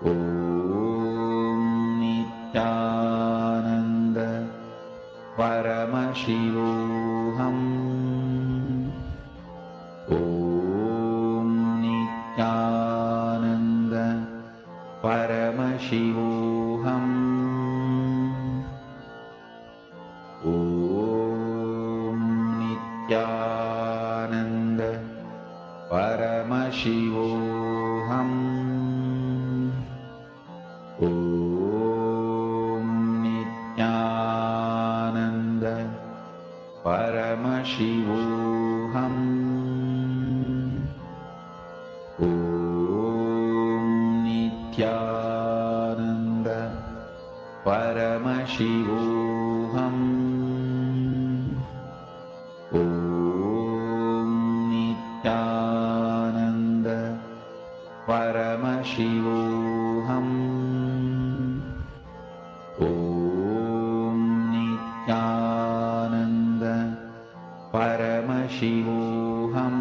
Om Nithyananda Paramashivoham. Om Nithyananda Paramashivoham. Om Nithyananda Paramashivoham. Om Nithyananda Paramashivoham. Om Nithyananda Paramashivoham. Om Nithyananda Paramashivoham. Om Nithyananda Paramashivoham.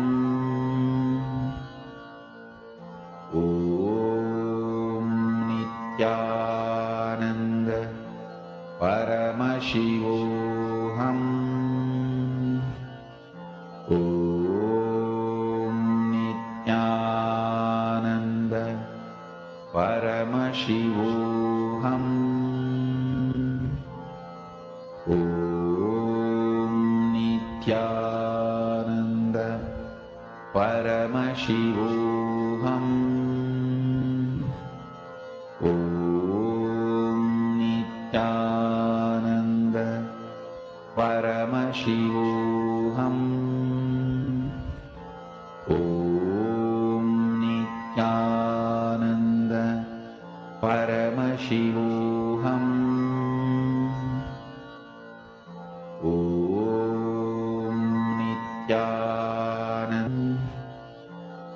Om Nithyananda Paramashivoham. Om Nithyananda Paramashivoham. Om Nithyananda Paramashivoham. Om Nithyananda Paramashivoham. Om Nithyananda Paramashivoham. Om Nithyananda.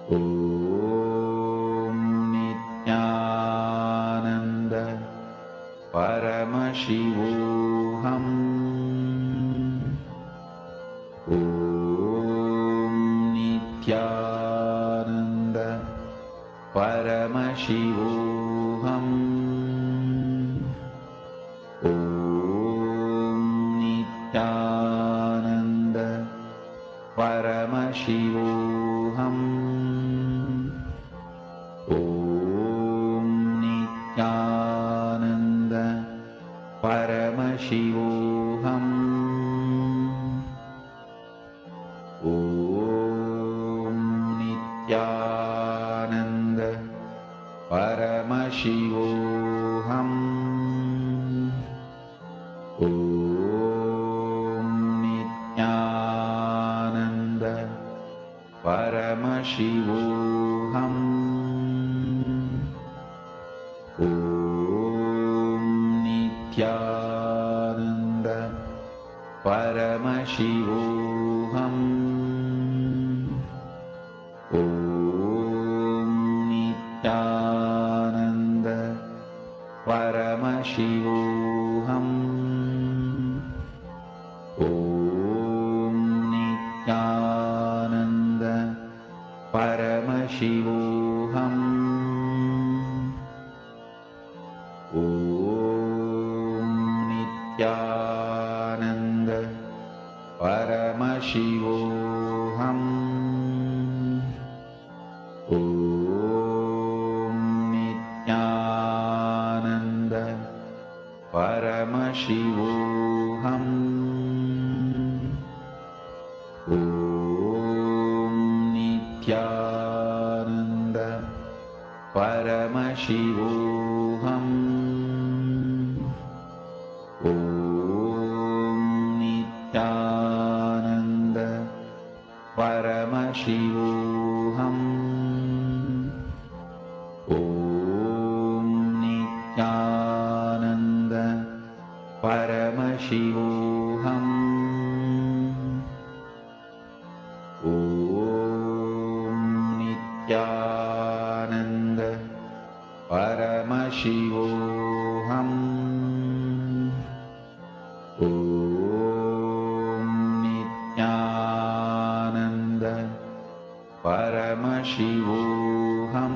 Om Nithyananda Paramashivoham. Om Nithyananda Paramashivoham. Om Nithyananda Paramashivoham. Om Nithyananda Paramashivoham. Om Nithyananda Paramashivoham. Om Nithyananda Paramashivoham. Om Nithyananda Paramashivoham. Om Nithyananda Paramashivoham. Om Nithyananda Paramashivoham. Om Nithyananda Paramashivoham. Om Nithyananda Paramashivoham. Om Nithyananda Paramashivoham. Om Nithyananda Paramashivoham. Om Nithyananda Paramashivoham. Om Nithyananda Paramashivoham. Om Nithyananda Paramashivoham.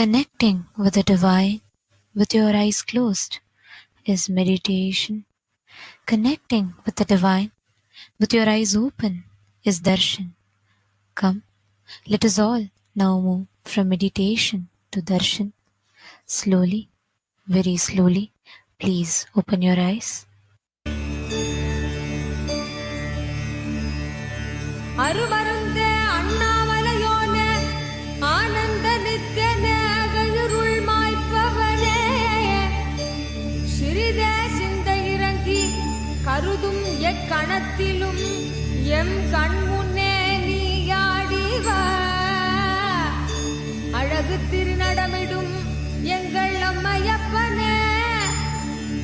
Connecting with the divine with your eyes closed is meditation. Connecting with the divine with your eyes open is darshan. Come, let us all now move from meditation to darshan. Slowly, very slowly, please open your eyes. அருமருந்தே அண்ணாமலையோனே ஆனந்த நித்யனே அகயிருள் மாய்ப்பவனே சிறிதே சிந்தை இறங்கி கருதும் எக்கணத்திலும் M கண்முன்னே நீயாடிவா அழகு திருநடமிடும் எங்கள் அம்மையப்பனே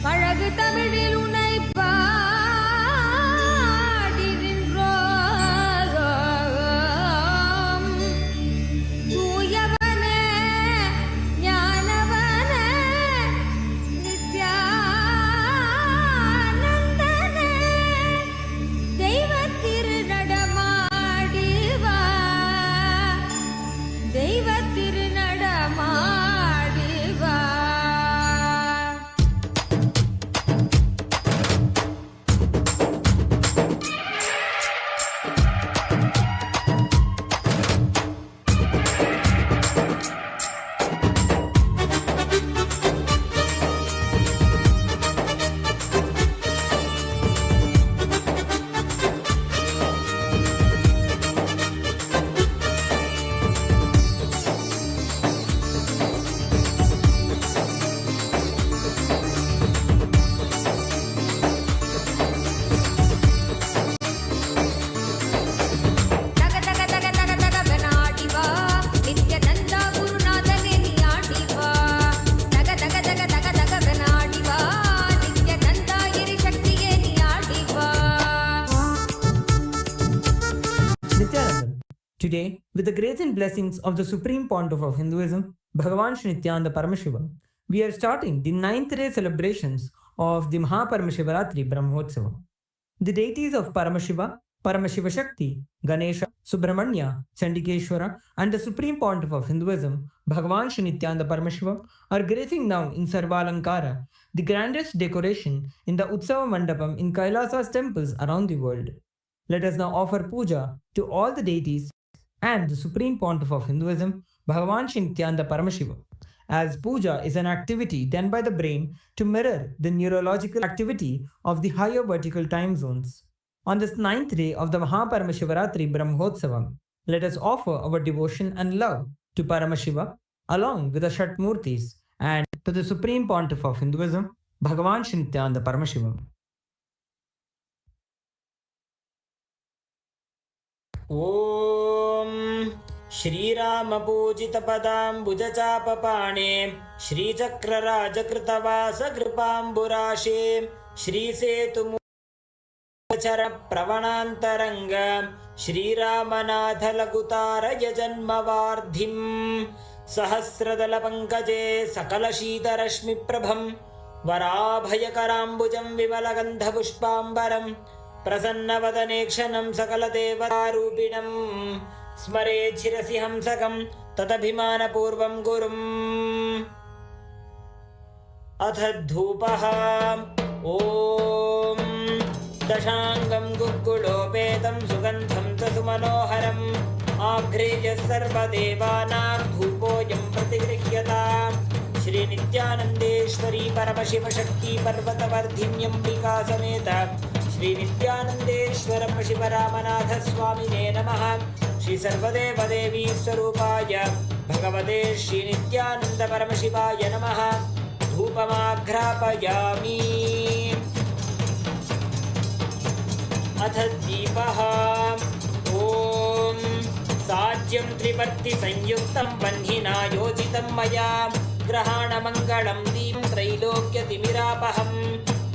பழகு தமிழில் உனைப்பா Nithyananda. Today, with the grace and blessings of the Supreme Pontiff of Hinduism, Bhagavan Nithyananda Paramashiva, we are starting the 9th day celebrations of the Maha Paramashivaratri Brahmotsava. The deities of Paramashiva, Paramashiva Shakti, Ganesha, Subramanya, Chandikeshwara, and the Supreme Pontiff of Hinduism, Bhagavan Nithyananda Paramashiva, are gracing now in Sarvalankara, the grandest decoration in the Utsava Mandapam in KAILASA'S temples around the world. Let us now offer puja to all the deities and the Supreme Pontiff of Hinduism, Bhagavan Nithyananda Paramashiva, as puja is an activity done by the brain to mirror the neurological activity of the higher vertical time zones. On this 9th day of the Maha Paramashivaratri Brahmotsavam, let us offer our devotion and love to Paramashiva along with the Shatmurtis and to the Supreme Pontiff of Hinduism, Bhagavan Nithyananda Paramashiva. ॐ श्रीरामपूजितपदाम्बुजचापपाणे श्रीचक्रराजकृतवासकृपाम्बुराशे श्रीसेतुमुचरप्रवणान्तरङ्ग श्रीरामनाथलघुतारय जन्मवार्धिम् सहस्रदलपङ्कजे सकलशीतरश्मिप्रभं वराभयकराम्बुजं विमलगन्धपुष्पाम्बरम् प्रसन्नवदनेक्षणं सकलदेवतारूपिणं स्मरेत् शिरसि हंसकं तदभिमानपूर्वं गुरुम् अथ धूपः ॐ दशाङ्गं गुग्गुलोपेतं सुगन्धं च सुमनोहरम् आघ्रेयः सर्वदेवानां धूपोऽयं प्रतिगृह्यताम् श्रीनित्यानन्देश्वरी परमशिवशक्ति पर्वतवर्धिन्यम्बिका समेत श्रीनित्यानन्देश्वर शिवरामनाथ स्वामिने नमः। श्री सर्वदेवदेवी स्वरूपाय भगवते श्रीनित्यानन्द परमशिवाय नमः। धूपमाघ्रापयामि। अथ दीपः ॐ साज्यं त्रिपर्तिसंयुक्तं वह्निना योजितं मया ग्रहाणमङ्गलं दीपं त्रैलोक्यतिमिरापहम्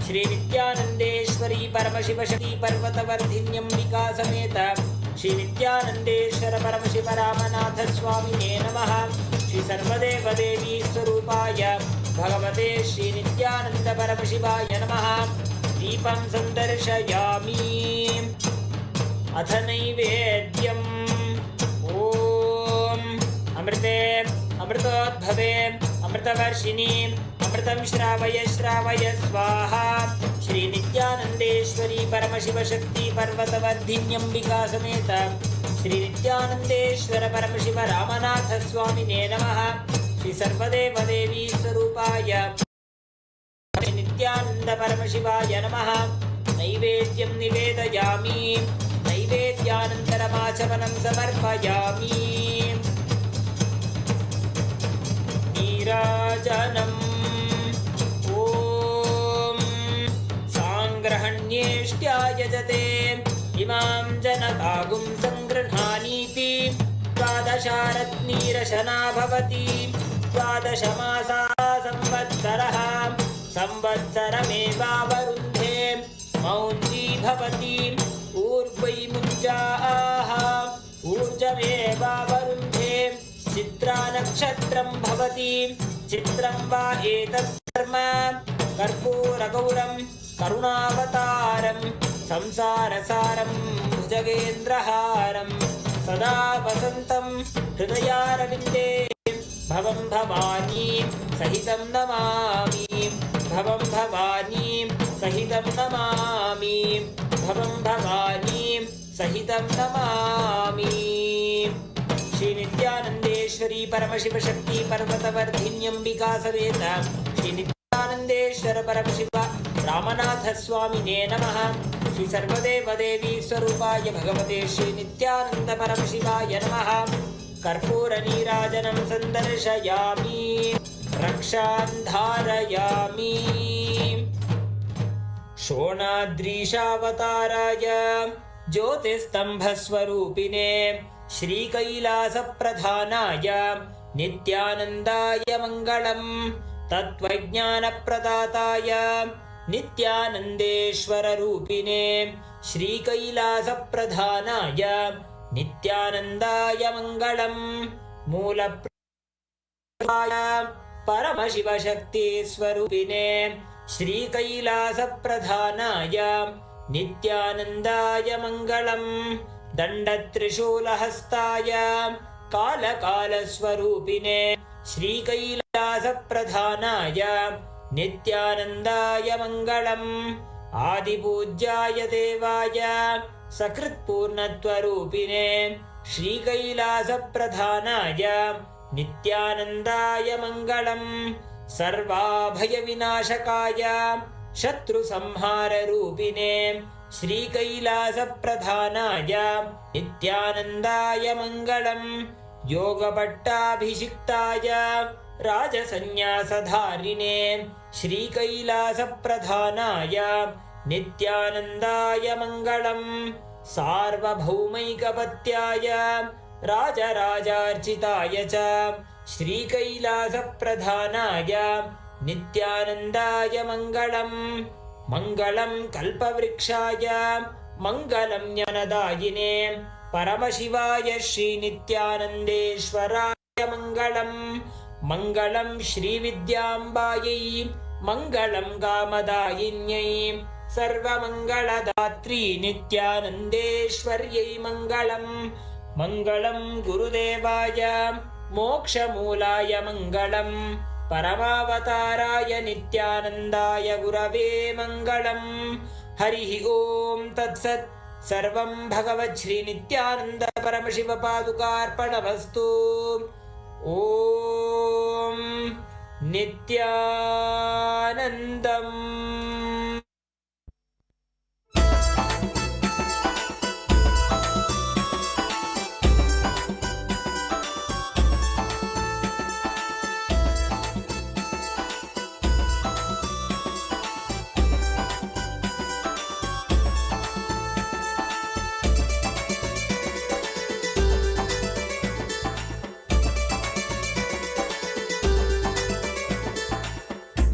श्रीनित्यानन्देश्वरी परमशिवशक्ति पर्वतवर्धिन्यम्बिका समेत श्रीनित्यानन्देश्वर परमशिवरामनाथ स्वामिने नमः। श्री सर्वदेवदेवी स्वरूपाय भगवते श्रीनित्यानन्द परमशिवाय नमः। दीपं सन्दर्शयामि। अथ नैवेद्यम् ॐ अमृते अमृतोद्भवे अमृतवर्षिणीम् अमृतं श्रावय श्रावय स्वाहा श्री नित्यानन्देश्वरी परमशिवशक्ति पर्वतवर्धिन्यम्बिका समेत श्री नित्यानन्देश्वर परमशिव रामनाथ स्वामिने नमः श्री सर्वदेवदेवी स्वरूपाय नित्यानन्द परमशिवाय नमः नैवेद्यं निवेदयामि नैवेद्यानन्तरमाचमनं समर्पयामि नीराजनम् ॐ साङ्ग्रहण्येष्ट्यायजते इमां जनतागुं सङ्गृह्णानीति द्वादशारत्नीरशना भवति द्वादशमासा संवत्सरः संवत्सरमेवावरुन्धे मौञ्जी भवति ऊर्ध्वै मुञ्जाः ऊर्जमेवावरुन्धे चित्रा नक्षत्रं भवति चित्रं वा एतत् कर्म कर्पूरगौरं करुणावतारं संसारसारं भुजगेन्द्रहारं सदा वसन्तं हृदयारविन्दे भवं भवानी सहितं नमामि भवं भवानी सहितं नमामि भवं भवानी सहितं नमामि श्री नित्यानन्देश्वरी परमशिवशक्ति पर्वतवर्धिन्यम्बिका समेत श्री नित्यानन्देश्वर परमशिव रामनाथ स्वामिने नमः श्री सर्वदेवदेवी स्वरूपाय भगवते श्री नित्यानन्द परमशिवाय नमः कर्पूर नीराजनं सन्दर्शयामि रक्षां धारयामि शोणाद्रीशावताराय ज्योतिस्तम्भस्वरूपिणे श्रीकैलासप्रधानाय नित्यानन्दाय मङ्गलम् तत्त्वज्ञानप्रदाताय नित्यानन्देश्वररूपिणे श्रीकैलासप्रधानाय नित्यानन्दाय मङ्गलम् मूलप्राय परमशिवशक्तिस्वरूपिणे श्रीकैलासप्रधानाय नित्यानन्दाय मङ्गलम् दण्डत्रिशूलहस्ताय कालकालस्वरूपिणे श्रीकैलासप्रधानाय नित्यानन्दाय मङ्गलम् आदिपूज्याय देवाय सकृत्पूर्णत्वरूपिणे श्रीकैलासप्रधानाय नित्यानन्दाय मङ्गलम् सर्वाभयविनाशकाय शत्रुसंहाररूपिणे श्रीकैलासप्रधानाय नित्यानन्दाय मङ्गलम् योगपट्टाभिषिक्ताय राजसन्न्यासधारिणे श्रीकैलासप्रधानाय नित्यानन्दाय मङ्गलम् सार्वभौमैकपत्याय राजराजार्चिताय च श्रीकैलासप्रधानाय नित्यानन्दाय मङ्गलम् मङ्गलं कल्पवृक्षाय मङ्गलं ज्ञानदायिने परमशिवाय श्रीनित्यानन्देश्वराय मङ्गलम् मङ्गलं श्रीविद्याम्बायै मङ्गलं कामदायिन्यै सर्वमङ्गलदात्री नित्यानन्देश्वर्यै मङ्गलम् मङ्गलं गुरुदेवाय मोक्षमूलाय मङ्गलम् परमावताराय नित्यानन्दाय गुरवे मङ्गलम् हरिः ॐ तत्सत् सर्वं भगवत् श्री नित्यानन्द परमशिव पादुकार्पणमस्तु ॐ नित्यानन्दम्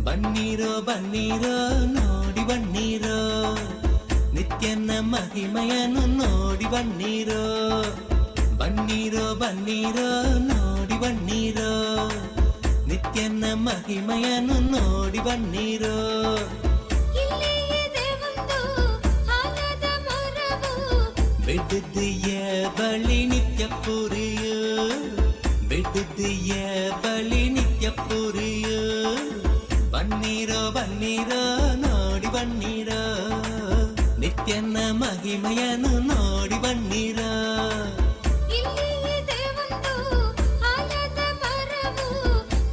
ಬನ್ನೀರೋ ಬನ್ನೀರೋ ನೋಡಿ ಬನ್ನೀರೋ ನಿತ್ಯನ ಮಹಿಮೆಯನ್ನು ನೋಡಿ ಬನ್ನೀರೋ ಬನ್ನೀರೋ ಬನ್ನೀರೋ ನೋಡಿ ಬನ್ನೀರೋ ನಿತ್ಯನ ಮಹಿಮೆಯನ್ನು ನೋಡಿ ಬನ್ನೀರೋ ಬಿಡದಿಯ ಬಳಿ ನಿತ್ಯ ಪುರಿಯೋ ಬಿಡ ದಿದ್ದಿಯ ಬಳಿ ನಿತ್ಯ ಪುರಿಯೋ ಬನ್ನೀರೋ ಬನ್ನೀರೋ ನೋಡಿ ಬನ್ನೀರೋ ನಿತ್ಯನ ಮಹಿಮೆಯನ್ನು ನೋಡಿ ಬನ್ನೀರೋ ಇಲ್ಲಿ ಇದೆ ಒಂದು ಆಲದ ಮರವು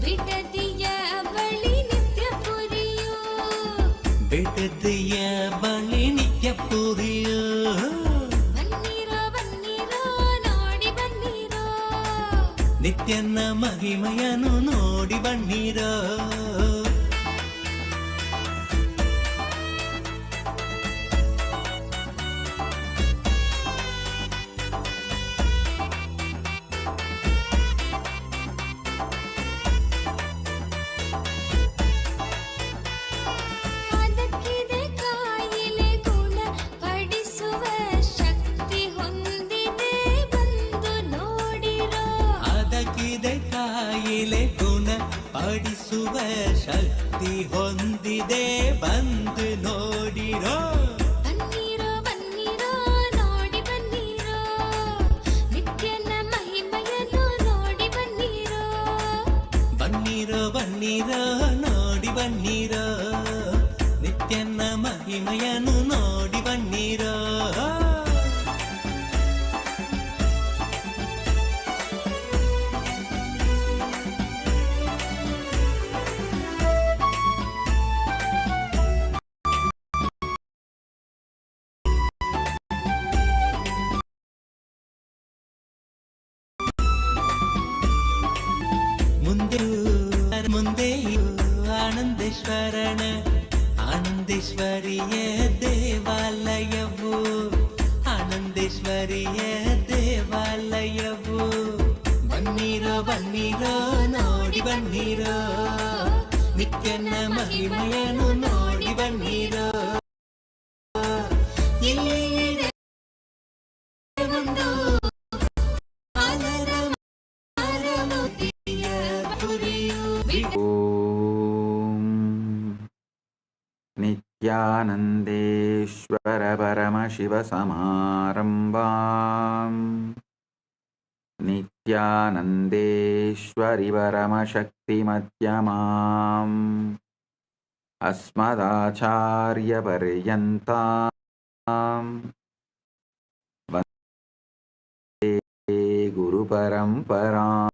ಬಿಡದಿಯ ಬಳಿ ನಿತ್ಯ ಪುರಿಯೋ ಬಿಡದಿಯ ಬಳಿ ನಿತ್ಯ ಪುರಿಯೋ ಬನ್ನೀರೋ ಬನ್ನೀರೋ ನೋಡಿ ಬನ್ನೀರೋ ನಿತ್ಯನ ಮಹಿಮೆಯನ್ನು ನೋಡಿ ಬನ್ನೀರೋ ಅದಕ್ಕಿದೆ ಕಾಯಿಲೆ ಗುಣ ಪಡಿಸುವ ಶಕ್ತಿ ಹೊಂದಿದೆ ಬಂದು ನೋಡಿರೋ ಅದಕ್ಕಿದೆ ಕಾಯಿಲೆ ಗುಣ ಪಡಿಸುವ ಶಕ್ತಿ ಹೊಂದಿದೆ ಬಂದು ನೋಡಿರೋ ಬನ್ನೀರೋ ಬನ್ನೀರೋ ನೋಡಿ ಬನ್ನೀರೋ ನಿತ್ಯನ ಮಹಿಮೆಯನ್ನು ನೋಡಿ ಬನ್ನೀರೋ ಬನ್ನೀರೋ ಬನ್ನೀರೋ ನೋಡಿ ಬನ್ನೀರೋ ನಿತ್ಯನ ಮಹಿಮೆಯನ್ನು ನೋಡಿ ಬನ್ನೀರೋ ಮುಂದೆಯೂ ಆನಂದೇಶ್ವರನ ಆನಂದೇಶ್ವರಿಯ ದೇವಾಲಯವು ಆನಂದೇಶ್ವರಿಯ ದೇವಾಲಯವು ಬನ್ನೀರೋ ಬನ್ನೀರೋ ನೋಡಿ ಬನ್ನೀರೋ ನಿತ್ಯನ ಮಹಿಮೆಯನ್ನು ನೋಡಿ ಬನ್ನೀರೋ ಇಲ್ಲಿ ಇದೆ ಒಂದು ಆಲದ ಮರಮುದಿಯ ಪುರಿಯು ಓಂ ನಿತ್ಯಾನಂದೇಶ್ವರ ಪರಮಶಿವ ಸಮಾರಂಭಾಂ ನಿತ್ಯಾನಂದೇಶ್ವರಿ ಪರಮಶಕ್ತಿ ಮಧ್ಯಮಾಂ ಅಸ್ಮದಾಚಾರ್ಯ ಪರ್ಯಂತಾಂ ವಂದೇ ಗುರು ಪರಂಪರಾಂ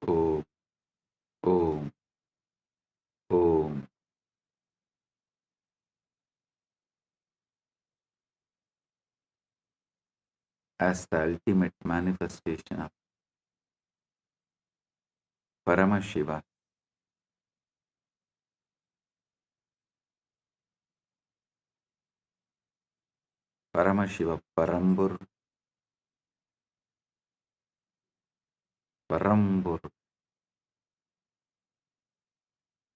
ಓಂ ಓಂ ಓಂ as the ultimate manifestation of Paramashiva, Paramashiva Parambur, Parambur.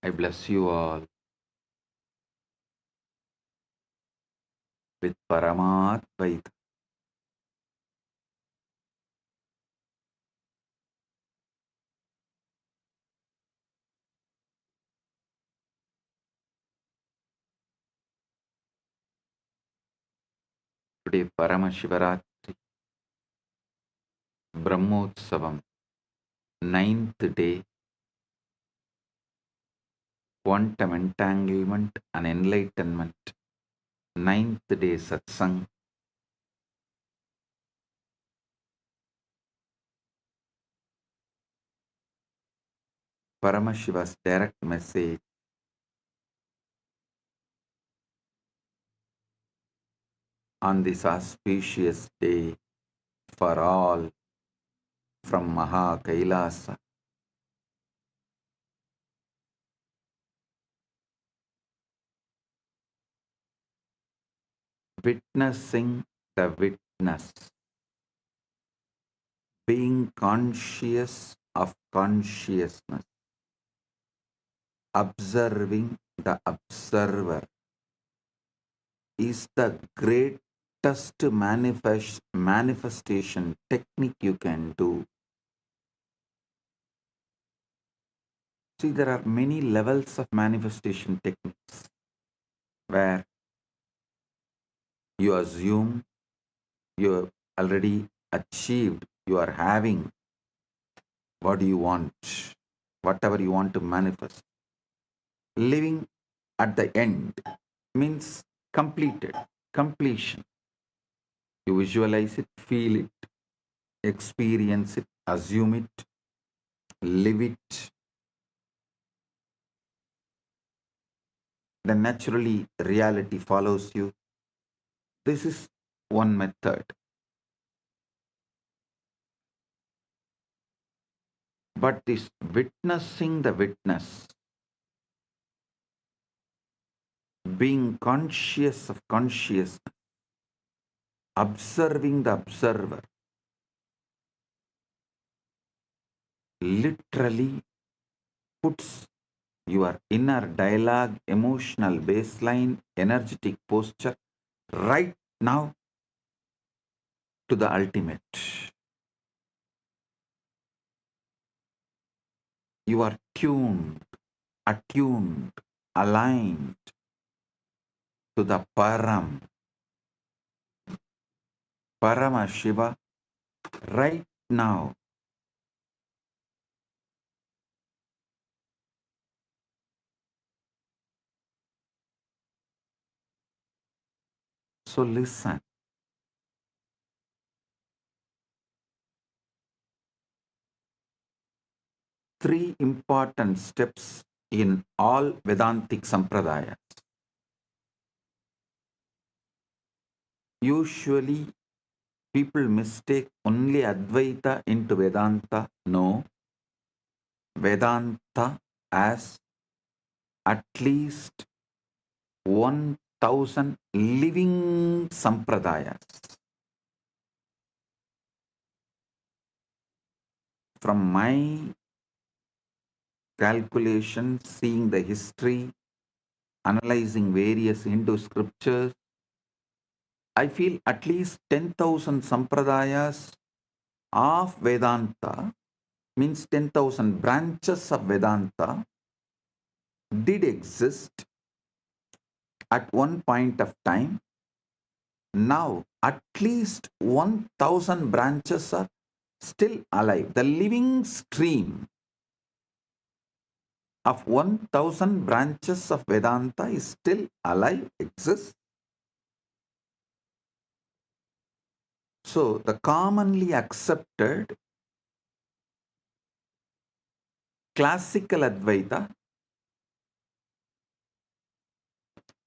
I bless you all with Paramatvaita. Today Paramashivaratri, Brahmotsavam, 9th day, quantum entanglement and enlightenment, 9th day Satsang. Paramashiva's direct message on this auspicious day for all from Maha Kailasa. witnessing the witness, being conscious of consciousness, observing the observer is the greatest manifestation technique you can do. See, there are many levels of manifestation techniques where you assume you have already achieved, you are having what you want, whatever you want to manifest. Living at the end means completed, completion. You visualize it, feel it, experience it, assume it, live it. Then naturally reality follows you. This is one method. But this witnessing the witness, being conscious of consciousness, observing the observer, literally puts your inner dialogue, emotional baseline, energetic posture right now to the ultimate. You are tuned, attuned, aligned to the Paramashiva right now. So listen. Three important steps in all Vedantic Sampradayas. Usually people mistake only Advaita into Vedanta. No, Vedanta as at least 1000 living Sampradayas. From my calculation, seeing the history, analyzing various Hindu scriptures, I feel at least 10,000 Sampradayas of Vedanta, means 10,000 branches of Vedanta, did exist at one point of time. Now, at least 1000 branches are still alive. The living stream of 1000 branches of Vedanta is still alive, exists. So, the commonly accepted classical Advaita,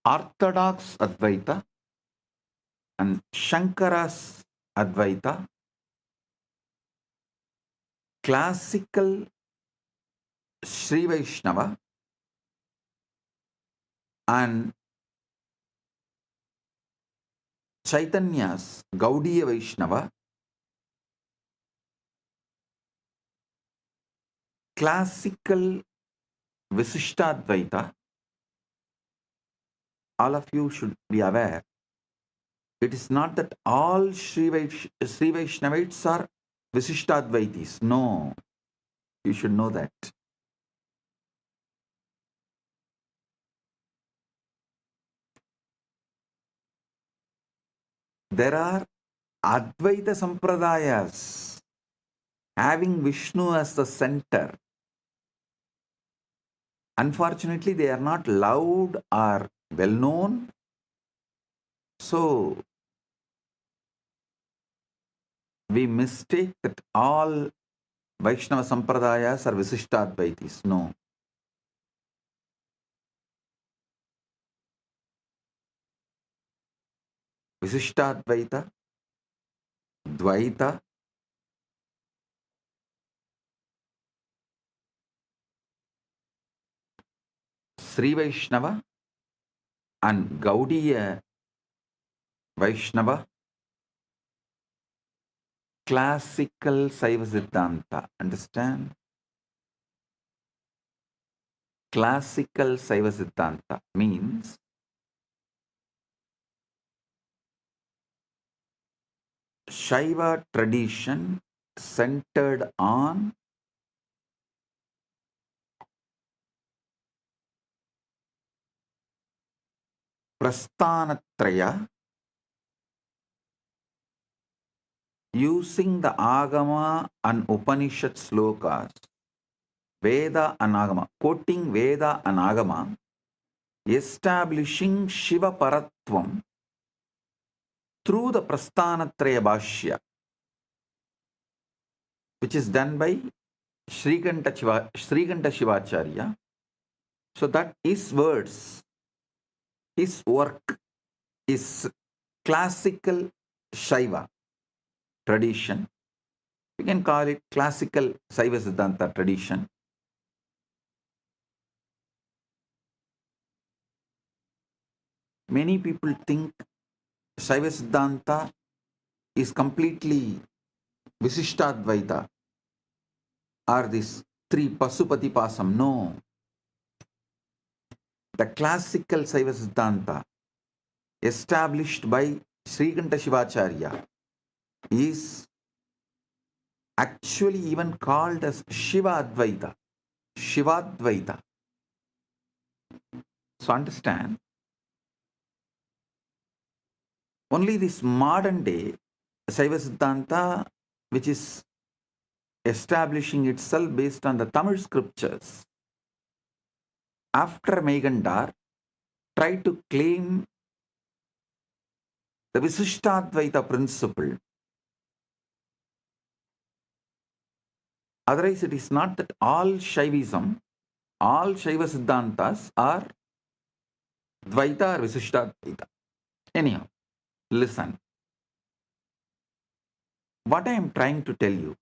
Orthodox Advaita, and Shankara's Advaita, classical Sri Vaishnava, and Chaitanya's Gaudiya Vaishnava, classical Visishtadvaita. All of you should be aware, it is not that all Sri Vaishnavites are Visishtadvaitis. No, you should know that. There are Advaita Sampradayas having Vishnu as the center. Unfortunately, they are not loud or well known. So, we mistake that all Vaishnava Sampradayas are Visishtadvaitis. No. Visishtadvaita, Dvaita, Sri Vaishnava, and Gaudiya Vaishnava, classical Saiva Siddhanta. Understand? Classical Saiva Siddhanta means Shaiva tradition centered on Prasthanatraya, using the Agama and Upanishad slokas, Veda and Agama, quoting Veda and Agama, establishing Shiva Paratvam through the Prasthanatraya Bhashya, which is done by Srikanta Shivacharya. So that his words, his work is classical Shaiva tradition. We can call it classical Saiva Siddhanta tradition. Many people think Saiva Siddhanta is completely Visishtadvaita or this three Pasupati Pasam. No. The classical Saiva Siddhanta established by Srikanta Shivacharya is actually even called as Shiva Advaita. Shivadvaita. So understand, only this modern day Saiva Siddhanta, which is establishing itself based on the Tamil scriptures, after Megandar, try to claim the Visishtadvaita principle. Otherwise, it is not that all Shaivism, all Shaiva Siddhantas are Dvaita or Visishtadvaita. Anyhow, listen. What I am trying to tell you,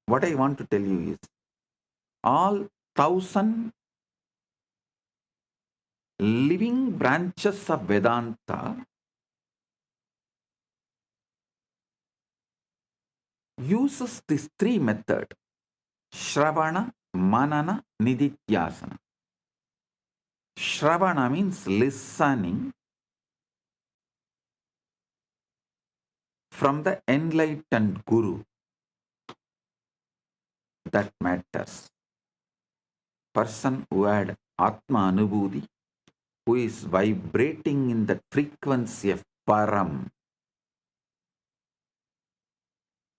what I want to tell you is, all 1,000 living branches of Vedanta uses this three method: Shravana, Manana, Nididhyasana. Shravana means listening from the enlightened Guru. That matters. Person who had Atma Anubhuti, who is vibrating in the frequency of Param.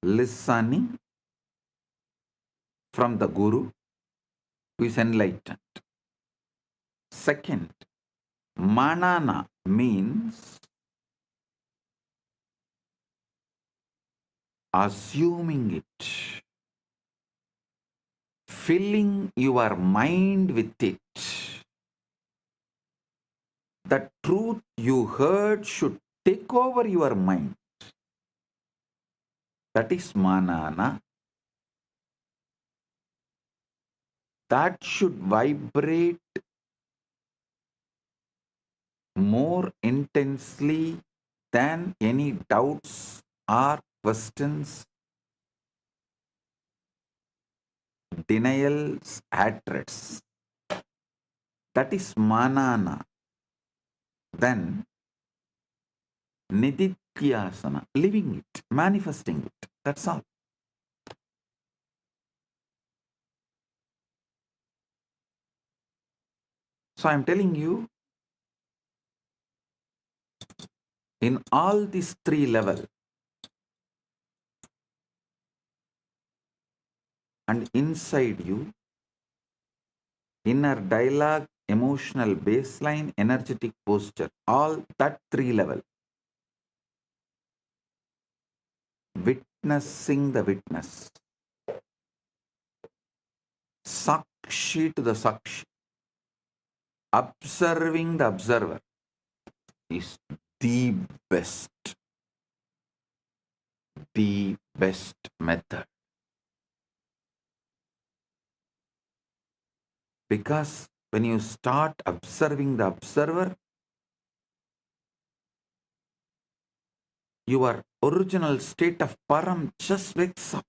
Listening from the Guru, who is enlightened. Second, Manana means assuming it, filling your mind with it. The truth you heard should take over your mind. That is Manana. That should vibrate more intensely than any doubts or questions, denials, hatreds. That is Manana. Then Nididhyasana, living it, manifesting it. That's all. So I'm telling you, in all these three levels, and inside you, inner dialogue, emotional baseline, energetic posture, all that three level, witnessing the witness, Sakshi to the Sakshi, observing the observer is the best method. Because when you start observing the observer, Your original state of Param just wakes up.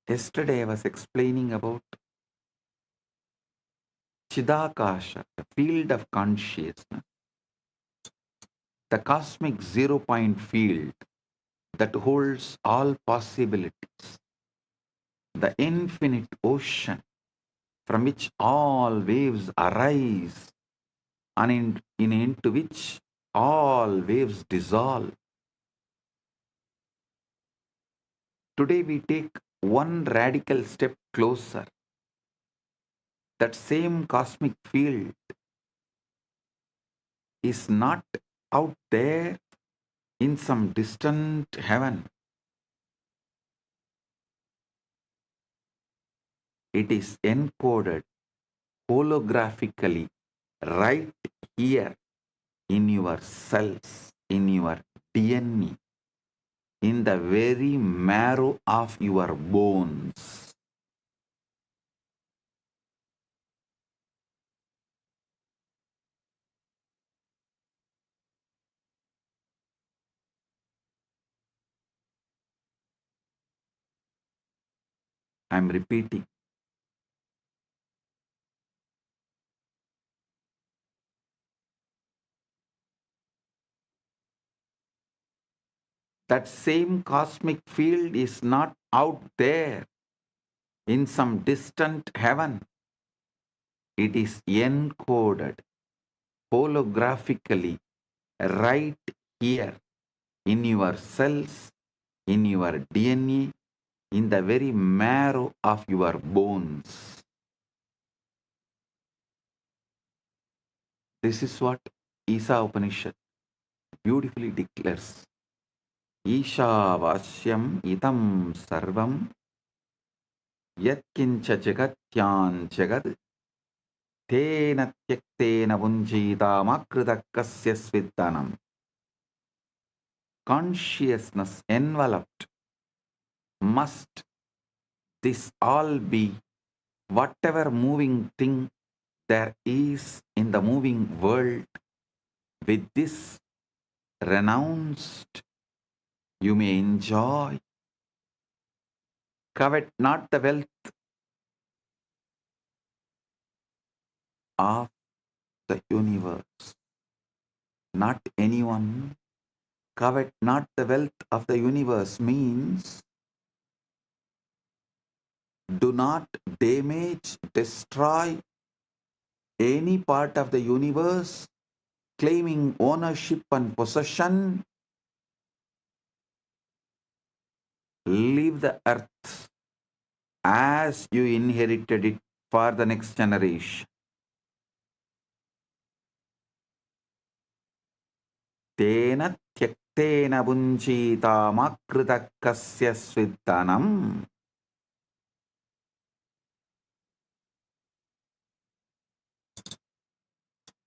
Yesterday I was explaining about Chidakasha, the field of consciousness, the cosmic zero-point field that holds all possibilities, the infinite ocean from which all waves arise and into which all waves dissolve. Today we take one radical step closer. That same cosmic field is not out there in some distant heaven. It is encoded holographically right here in your cells, in your DNA, in the very marrow of your bones. I'm repeating. That same cosmic field is not out there in some distant heaven. It is encoded holographically right here in your cells, in your DNA, in the very marrow of your bones. This is what Isa Upanishad beautifully declares. Isha idam sarvam yatkincha jagatyan jagad tena tyaktena vunjita makritakasya sviddanam. Consciousness enveloped. Must this all be whatever moving thing there is in the moving world? With this renounced, you may enjoy. Covet not the wealth of the universe, not anyone. Covet not the wealth of the universe means do not damage, destroy any part of the universe, claiming ownership and possession. Leave the earth as you inherited it for the next generation. Tena tyaktena bunjita makritakasya sviddanam.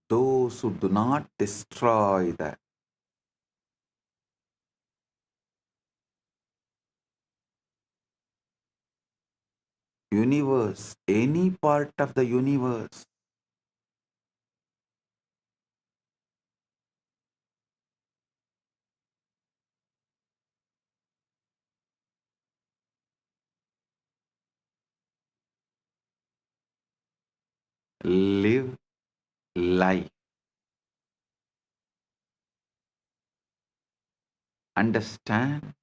Those who do not destroy the universe, any part of the universe, live life. Understand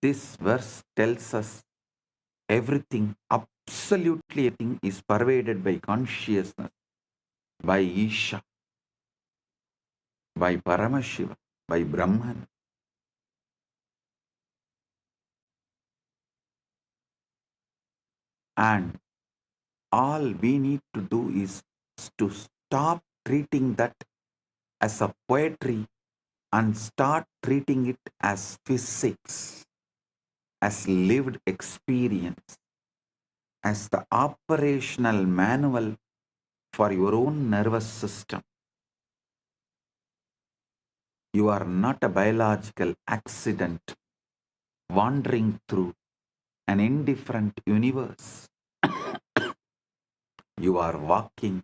this verse tells us everything, absolutely everything is pervaded by consciousness, by Isha, by Paramashiva, by Brahman. And all we need to do is to stop treating that as a poetry and start treating it as physics, as lived experience, as the operational manual for your own nervous system. You are not a biological accident wandering through an indifferent universe. You are walking,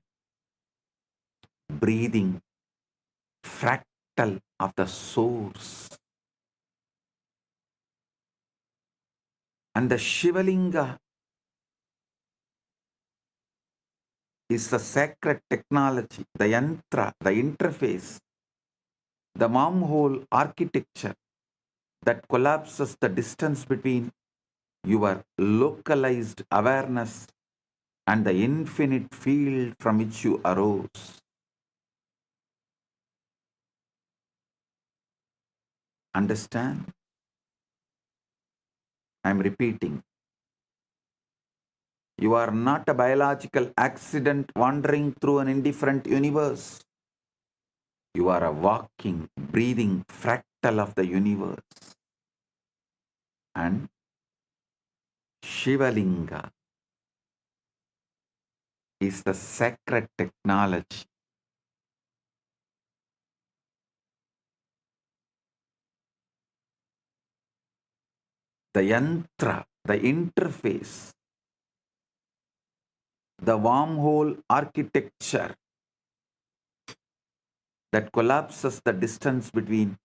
breathing, fractal of the source. And the Shivalinga is the sacred technology, the yantra, the interface, the wormhole architecture that collapses the distance between your localized awareness and the infinite field from which you arose. Understand? I am repeating. You are not a biological accident wandering through an indifferent universe. You are a walking, breathing fractal of the universe. And Shivalinga is the sacred technology. The yantra, the interface, the wormhole architecture that collapses the distance between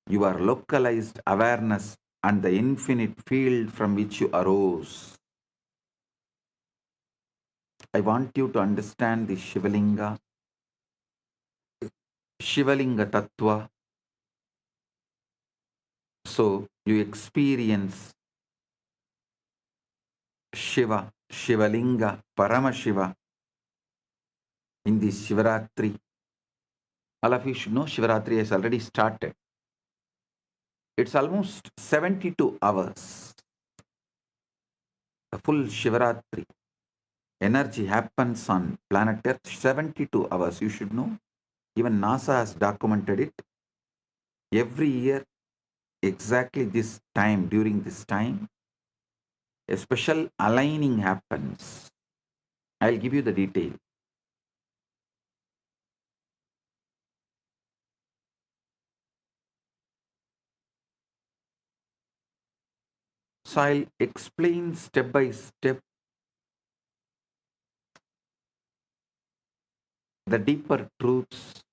your localized awareness and the infinite field from which you arose. I want you to understand the Shivalinga Tattva. So you experience Shiva, Shivalinga, Paramashiva in this Shivaratri. All of you should know Shivaratri has already started. It's almost 72 hours. The full Shivaratri energy happens on planet Earth 72 hours. You should know. Even NASA has documented it. Every year, exactly this time, during this time, a special aligning happens. I'll give you the detail. So I'll explain step by step the deeper truths.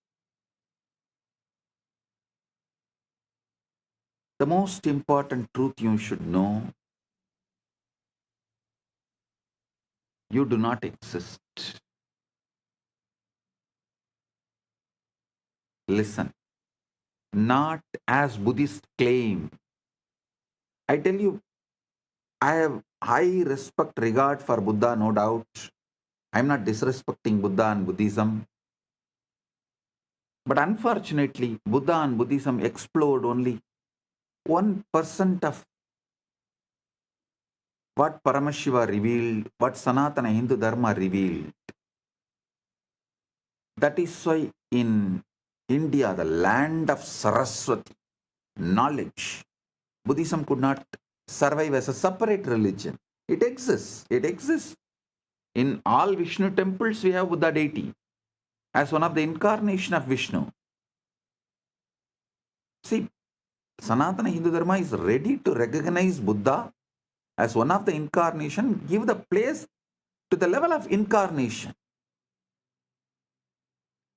The most important truth you should know: you do not exist. Listen, not as Buddhists claim. I tell you, I have high respect, regard for Buddha, no doubt. I'm not disrespecting Buddha and Buddhism. But unfortunately, Buddha and Buddhism explored only 1% of what Paramashiva revealed, what Sanatana Hindu Dharma revealed. That is why in India, the land of Saraswati, knowledge, Buddhism could not survive as a separate religion. It exists. It exists. In all Vishnu temples, we have Buddha deity as one of the incarnation of Vishnu. See, Sanatana Hindu Dharma is ready to recognize Buddha as one of the incarnation, give the place to the level of incarnation,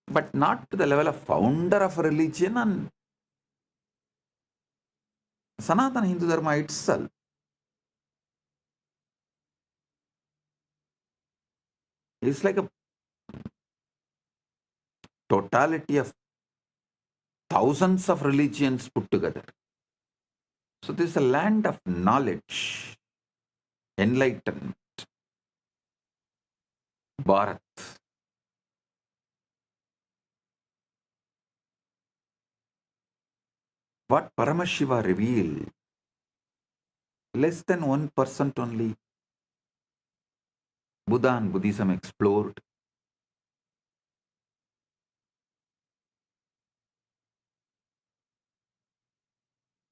but not to the level of founder of religion and Sanatana Hindu Dharma itself. It's like a totality of thousands of religions put together. So this is a land of knowledge, enlightenment, Bharat. What Paramashiva revealed, less than 1% only Buddha and Buddhism explored.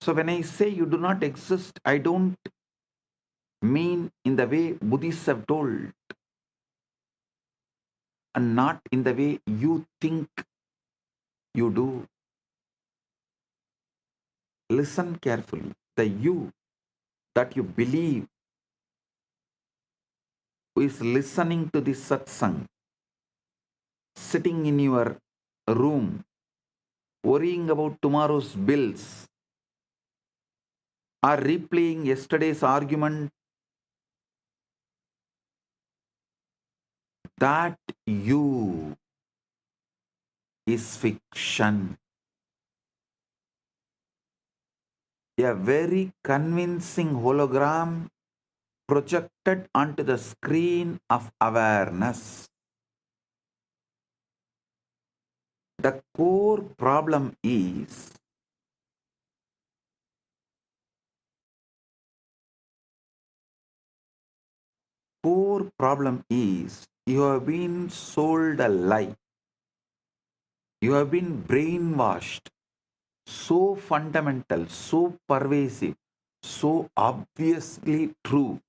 So when I say you do not exist, I don't mean in the way Buddhists have told, and not in the way you think you do. Listen carefully. The you that you believe who is listening to this satsang, sitting in your room, worrying about tomorrow's bills, or replaying yesterday's argument, that you is fiction. A very convincing hologram projected onto the screen of awareness. The core problem is you have been sold a lie. You have been brainwashed. So fundamental, so pervasive, so obviously true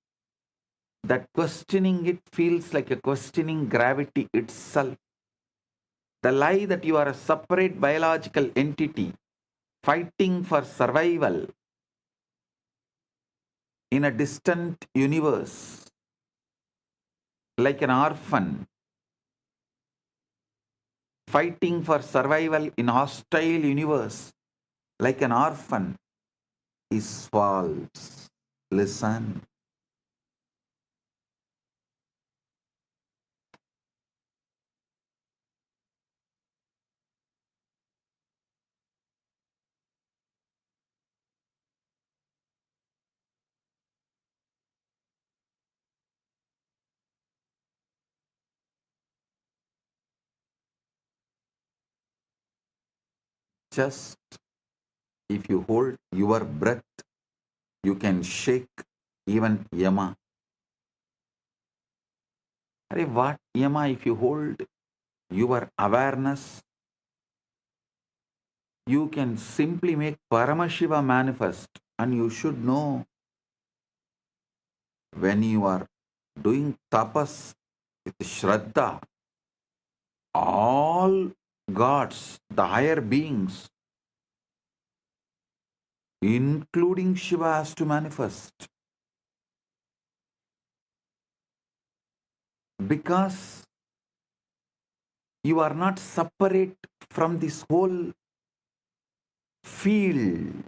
that questioning it feels like a questioning gravity itself. The lie that you are a separate biological entity fighting for survival in a distant universe, like an orphan fighting for survival in hostile universe, like an orphan, is false. Listen. Just if you hold your breath, you can shake even Yama. Arey, what Yama? If you hold your awareness, you can simply make Paramashiva manifest. And you should know, when you are doing tapas with Shraddha, all gods, the higher beings, including Shiva, has to manifest. Because you are not separate from this whole field.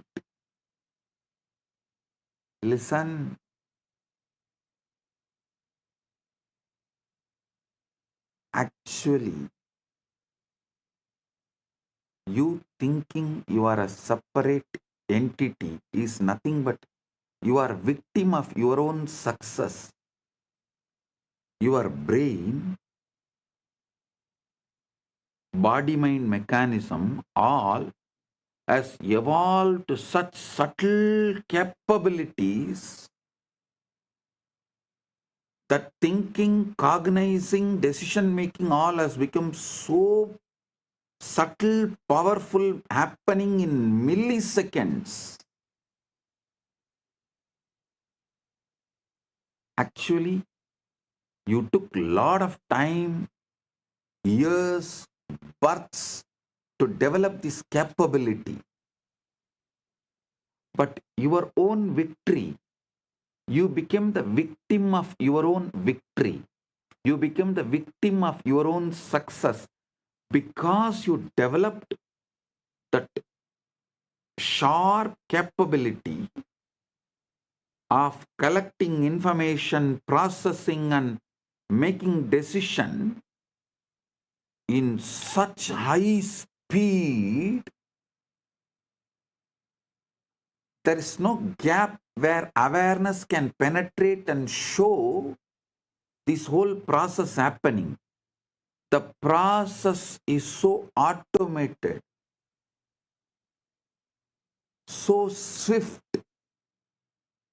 Listen. Actually, you thinking you are a separate entity is nothing but you are victim of your own success. Your brain, body-mind mechanism, all has evolved to such subtle capabilities that thinking, cognizing, decision-making all has become so subtle, powerful, happening in milliseconds. Actually, you took a lot of time, years, births to develop this capability. But your own victory, you became the victim of your own victory. You became the victim of your own success because you developed that sharp capability of collecting information, processing and making decision in such high speed. There is no gap where awareness can penetrate and show this whole process happening. The process is so automated, so swift,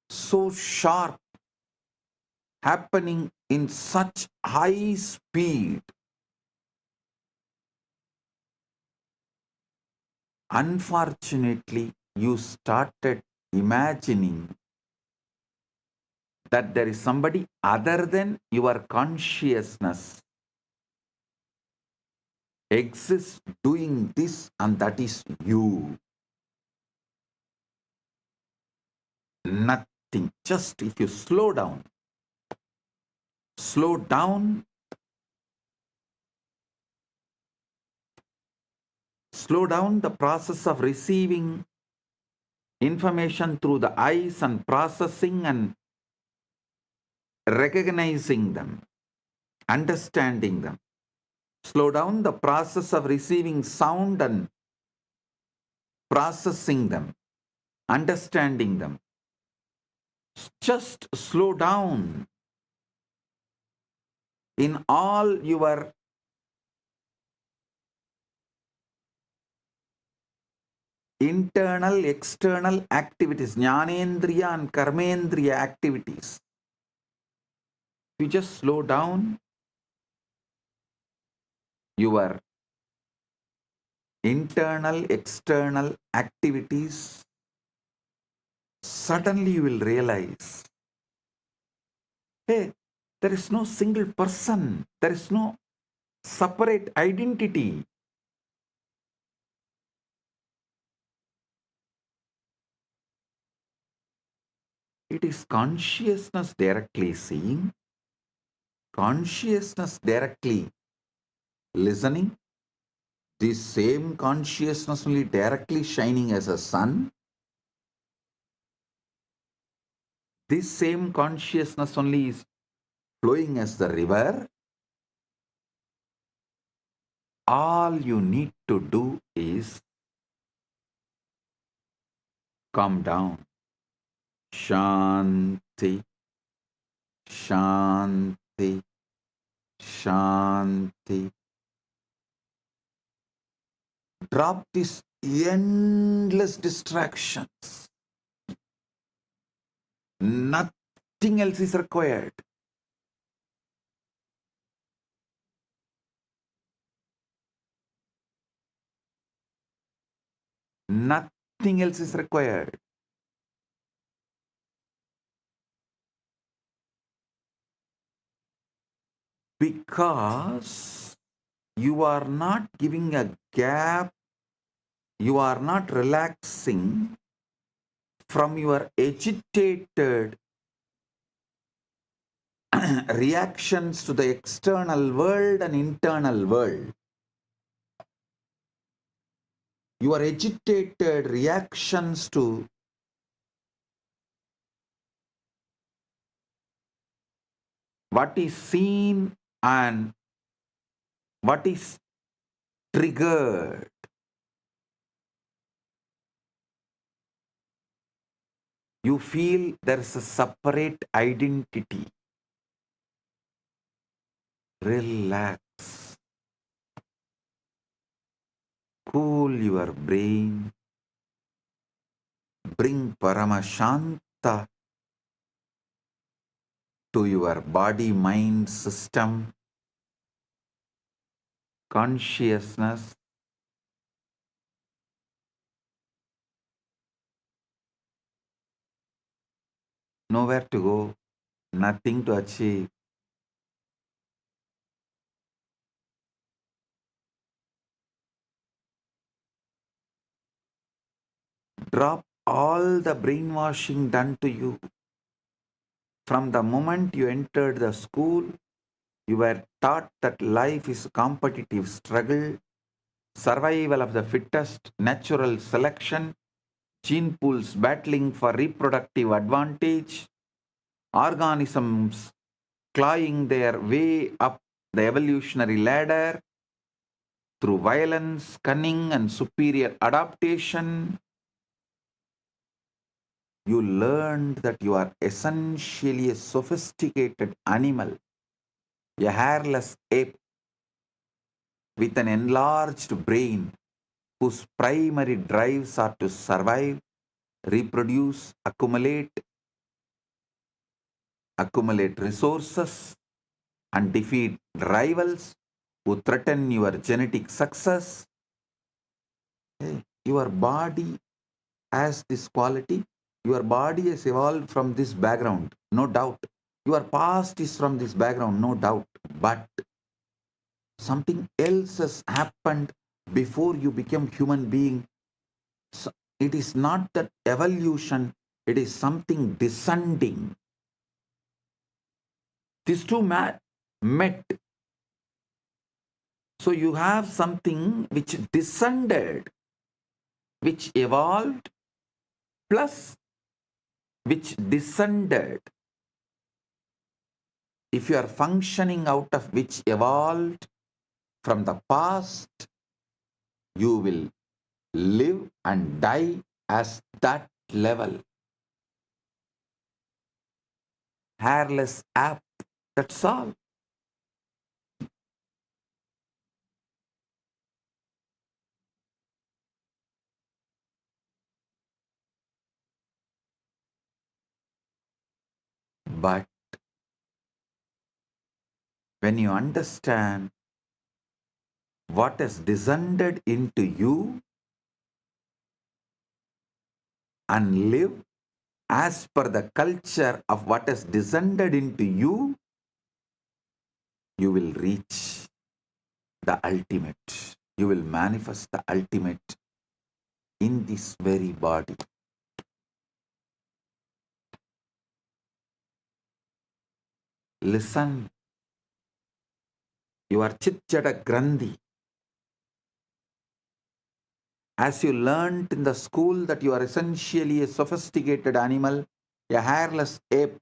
so sharp, happening in such high speed. Unfortunately, you started imagining that there is somebody other than your consciousness exists doing this, and that is you. Nothing. Just if you slow down the process of receiving information through the eyes and processing and recognizing them, understanding them. Slow down the process of receiving sound and processing them, understanding them. Just slow down in all your internal, external activities, jnanendriya and karmendriya activities. You just slow down your internal, external activities, suddenly you will realize, hey, there is no single person, there is no separate identity. It is consciousness directly seeing, consciousness directly listening, this same consciousness only directly shining as a sun, this same consciousness only is flowing as the river. All you need to do is calm down. Shanti, Shanti, Shanti. Drop these endless distractions. Nothing else is required. Nothing else is required. Because you are not giving a gap, you are not relaxing from your agitated reactions to the external world and internal world. Your agitated reactions to what is seen and what is triggered. You feel there is a separate identity. Relax. Cool your brain. Bring Paramashanta to your body-mind system. Consciousness. Nowhere to go. Nothing to achieve. Drop all the brainwashing done to you. From the moment you entered the school, you were taught that life is a competitive struggle, survival of the fittest, natural selection, gene pools battling for reproductive advantage, organisms clawing their way up the evolutionary ladder through violence, cunning, and superior adaptation. You learned that you are essentially a sophisticated animal, a hairless ape with an enlarged brain whose primary drives are to survive, reproduce, accumulate resources, and defeat rivals who threaten your genetic success. Your body has this quality. Your body has evolved from this background, no doubt. Your past is from this background, no doubt. But something else has happened before you became human being. So it is not that evolution It is something descending. These two met. So you have something which descended, which evolved, plus which descended. If you are functioning out of which evolved from the past, you will live and die as that level. Hairless app, that's all. But when you understand what has descended into you and live as per the culture of what has descended into you, you will reach the ultimate. You will manifest the ultimate in this very body. Listen, your Chitjada Grandhi. As you learnt in the school that you are essentially a sophisticated animal, a hairless ape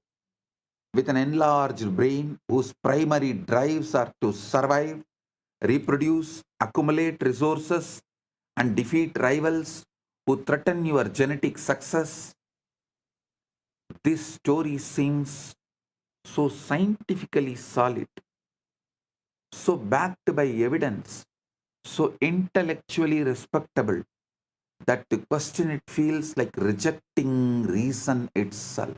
with an enlarged brain whose primary drives are to survive, reproduce, accumulate resources, and defeat rivals who threaten your genetic success. This story seems so scientifically solid, so backed by evidence, so intellectually respectable, that to question it feels like rejecting reason itself.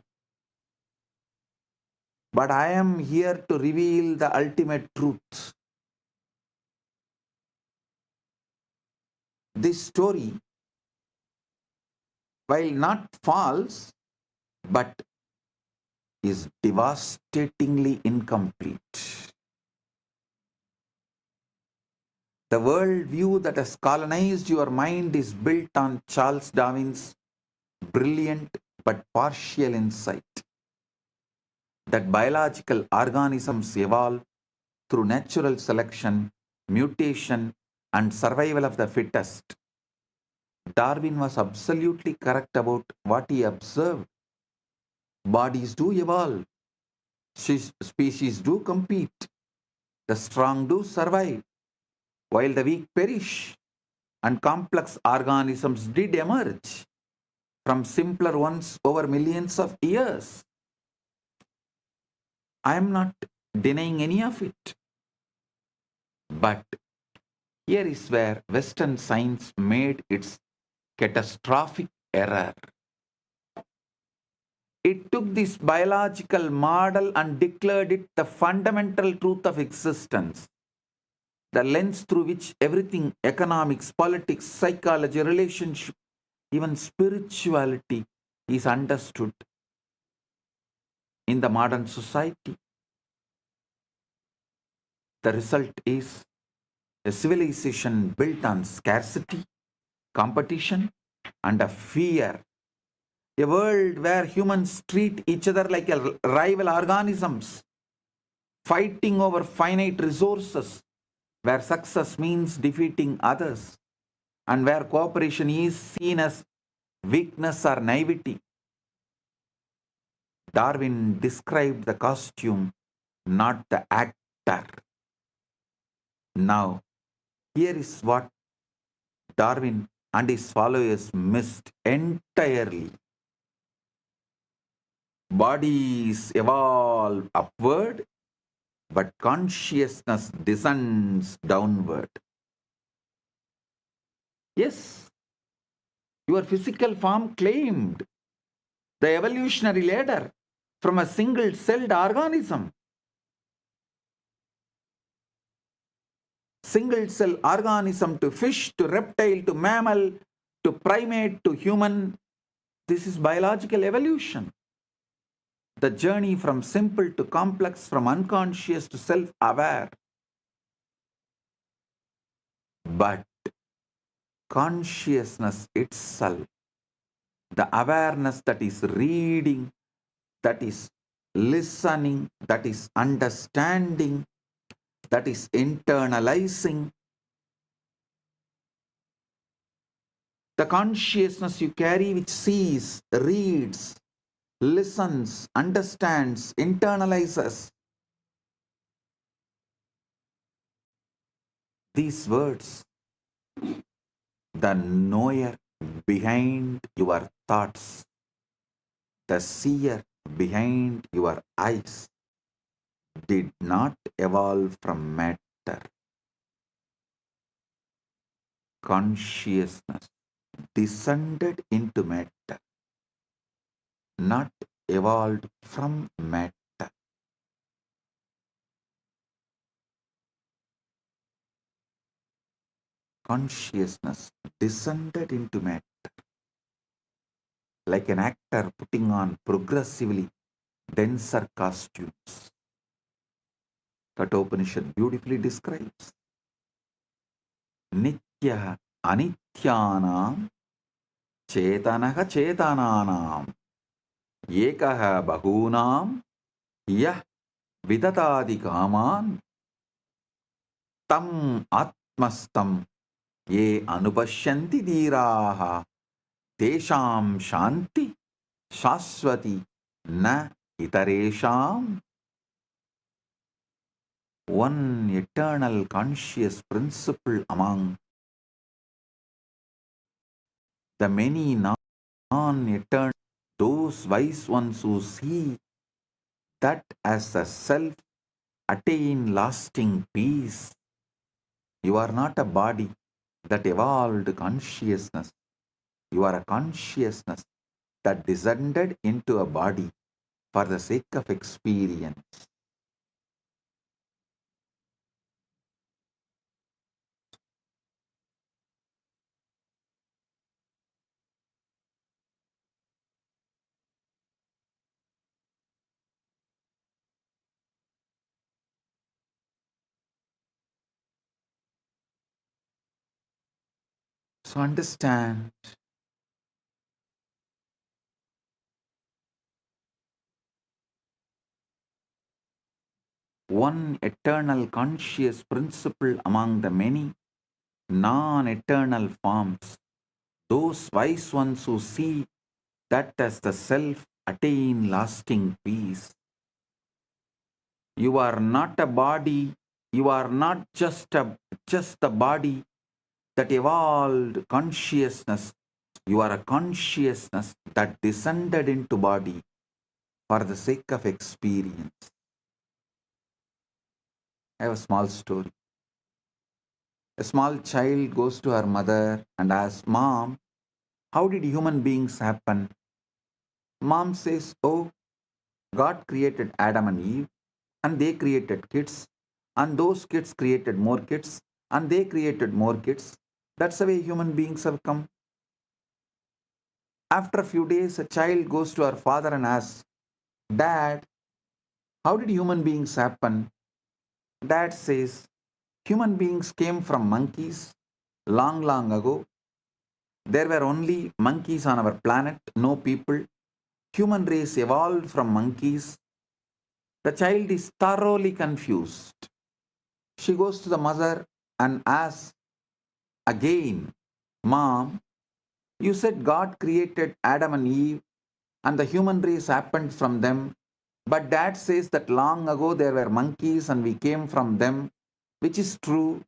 But I am here to reveal the ultimate truth. This story, while not false, but is devastatingly incomplete. The worldview that has colonized your mind is built on Charles Darwin's brilliant but partial insight that biological organisms evolve through natural selection, mutation, and survival of the fittest. Darwin was absolutely correct about what he observed. Bodies do evolve, species do compete, the strong do survive, while the weak perish, and complex organisms did emerge from simpler ones over millions of years. I am not denying any of it. But here is where Western science made its catastrophic error. It took this biological model and declared it the fundamental truth of existence, the lens through which everything, economics, politics, psychology, relationship, even spirituality, is understood in the modern society. The result is a civilization built on scarcity, competition, and a fear. A world where humans treat each other like rival organisms, fighting over finite resources, where success means defeating others, and where cooperation is seen as weakness or naivety. Darwin described the costume, not the actor. Now, here is what Darwin and his followers missed entirely. Bodies evolve upward, but consciousness descends downward. Yes, your physical form claimed the evolutionary ladder from a single-celled organism. Single-cell organism to fish, to reptile, to mammal, to primate, to human. This is biological evolution. The journey from simple to complex, from unconscious to self-aware. But consciousness itself, the awareness that is reading, that is listening, that is understanding, that is internalizing. The consciousness you carry which sees, reads, listens, understands, internalizes. These words, the knower behind your thoughts, the seer behind your eyes, did not evolve from matter. Consciousness descended into matter, not evolved from matter. Consciousness descended into matter, like an actor putting on progressively denser costumes. Kathopanishad beautifully describes Nitya Anityanam Chetanaha Chetananam Ekaha Bahunam Yah Vidatadi Kaman Tam Atmastam Ye Anupashyanti Dhiraha Tesham Shanti Shaswati Na Itaresham. One eternal conscious principle among the many non-eternal, those wise ones who see that as the self attain lasting peace. You are not a body that evolved consciousness. You are a consciousness that descended into a body for the sake of experience. So understand, one eternal conscious principle among the many non-eternal forms, those wise ones who see that as the self attain lasting peace. You are not a body, you are not just the body that evolved consciousness. You are a consciousness that descended into body for the sake of experience. I have a small story. A small child goes to her mother and asks, "Mom, how did human beings happen?" Mom says, "Oh, God created Adam and Eve, and they created kids, and those kids created more kids, and they created more kids. That's the way human beings have come." After a few days, a child goes to her father and asks, "Dad, how did human beings happen?" Dad says, "Human beings came from monkeys long, long ago. There were only monkeys on our planet, no people. Human race evolved from monkeys." The child is thoroughly confused. She goes to the mother and asks again, "Mom, you said God created Adam and Eve and the human race happened from them. But Dad says that long ago there were monkeys and we came from them. Which is true?"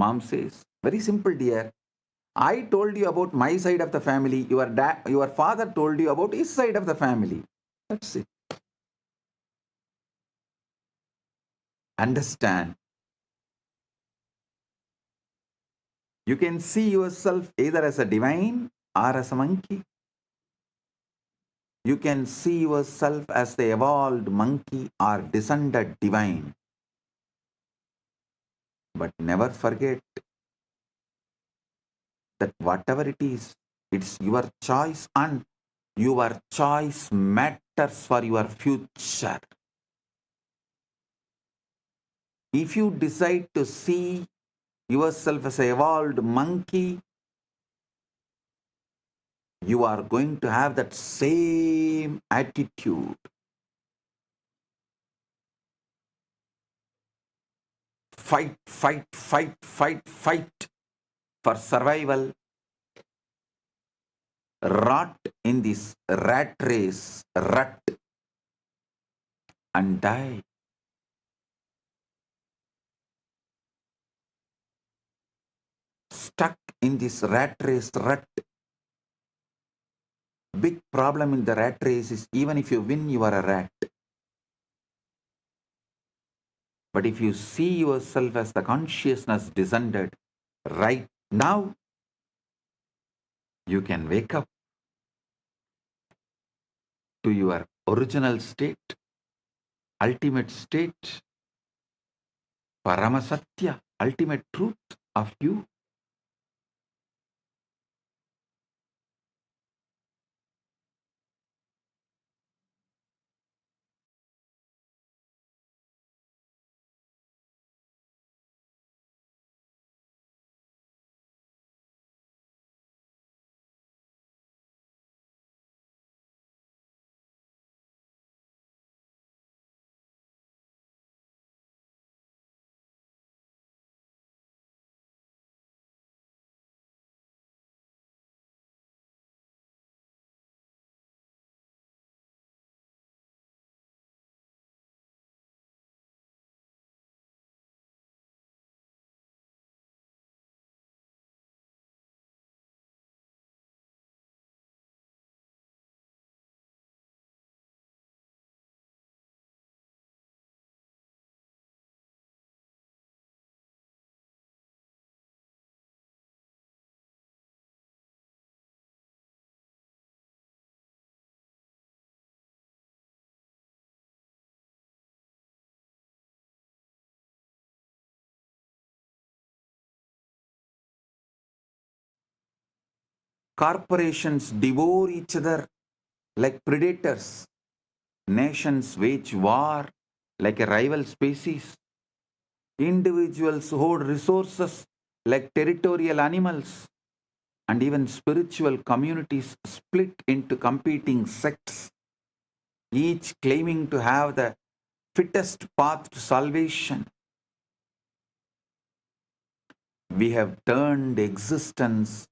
Mom says, "Very simple, dear. I told you about my side of the family. Your father told you about his side of the family. That's it." Understand. You can see yourself either as a divine or as a monkey. You can see yourself as the evolved monkey or descended divine. But never forget that whatever it is, it's your choice and your choice matters for your future. If you decide to see yourself as an evolved monkey, you are going to have that same attitude. Fight, fight, fight, fight, fight for survival. Rot in this rat race, rut, and die. Stuck in this rat race, rut. Big problem in the rat race is even if you win, you are a rat. But if you see yourself as the consciousness descended right now, you can wake up to your original state, ultimate state, Paramasatya, ultimate truth of you. Corporations devour each other like predators. Nations wage war like a rival species. Individuals hoard resources like territorial animals. And even spiritual communities split into competing sects, each claiming to have the fittest path to salvation. We have turned existence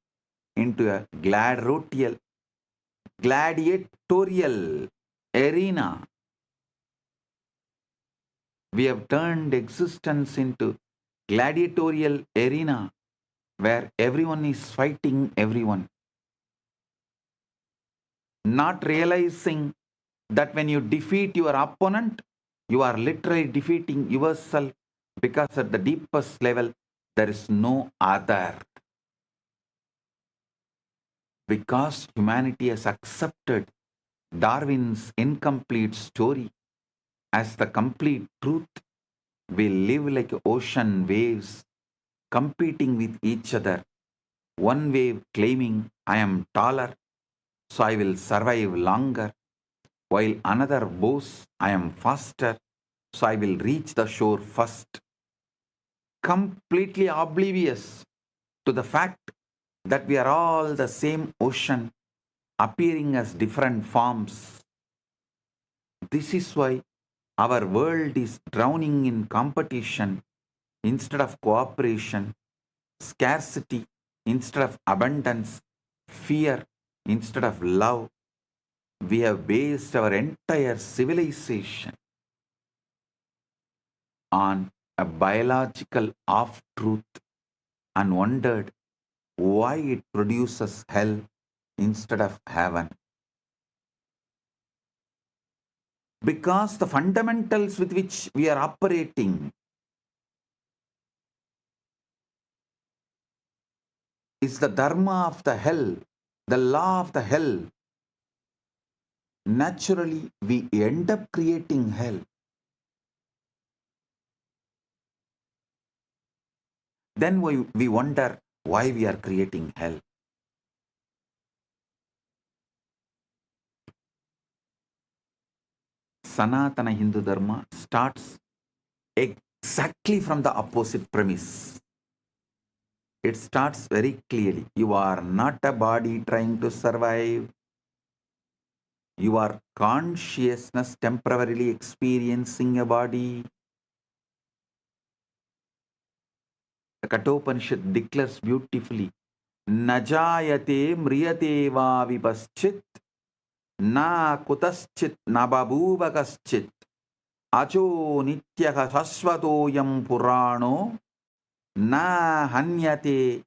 into a gladiatorial arena. We have turned existence into gladiatorial arena where everyone is fighting everyone, not realizing that when you defeat your opponent, you are literally defeating yourself, because at the deepest level, there is no other. Because humanity has accepted Darwin's incomplete story as the complete truth, we live like ocean waves competing with each other. One wave claiming, I am taller, so I will survive longer, while another boasts, I am faster, so I will reach the shore first. Completely oblivious to the fact that we are all the same ocean appearing as different forms. This is why our world is drowning in competition instead of cooperation, scarcity instead of abundance, fear instead of love. We have based our entire civilization on a biological half-truth and wondered why it produces hell instead of heaven. Because the fundamentals with which we are operating is the dharma of the hell, the law of the hell. Naturally, we end up creating hell. Then we wonder why we are creating hell. Sanatana Hindu Dharma starts exactly from the opposite premise. It starts very clearly. You are not a body trying to survive. You are consciousness temporarily experiencing a body. The Kathopanishad declares beautifully, Najayate mriyate va vipaschit, na kutaschit na babuvagaschit, ajo nityaha shashvatoyam purano, na hanyate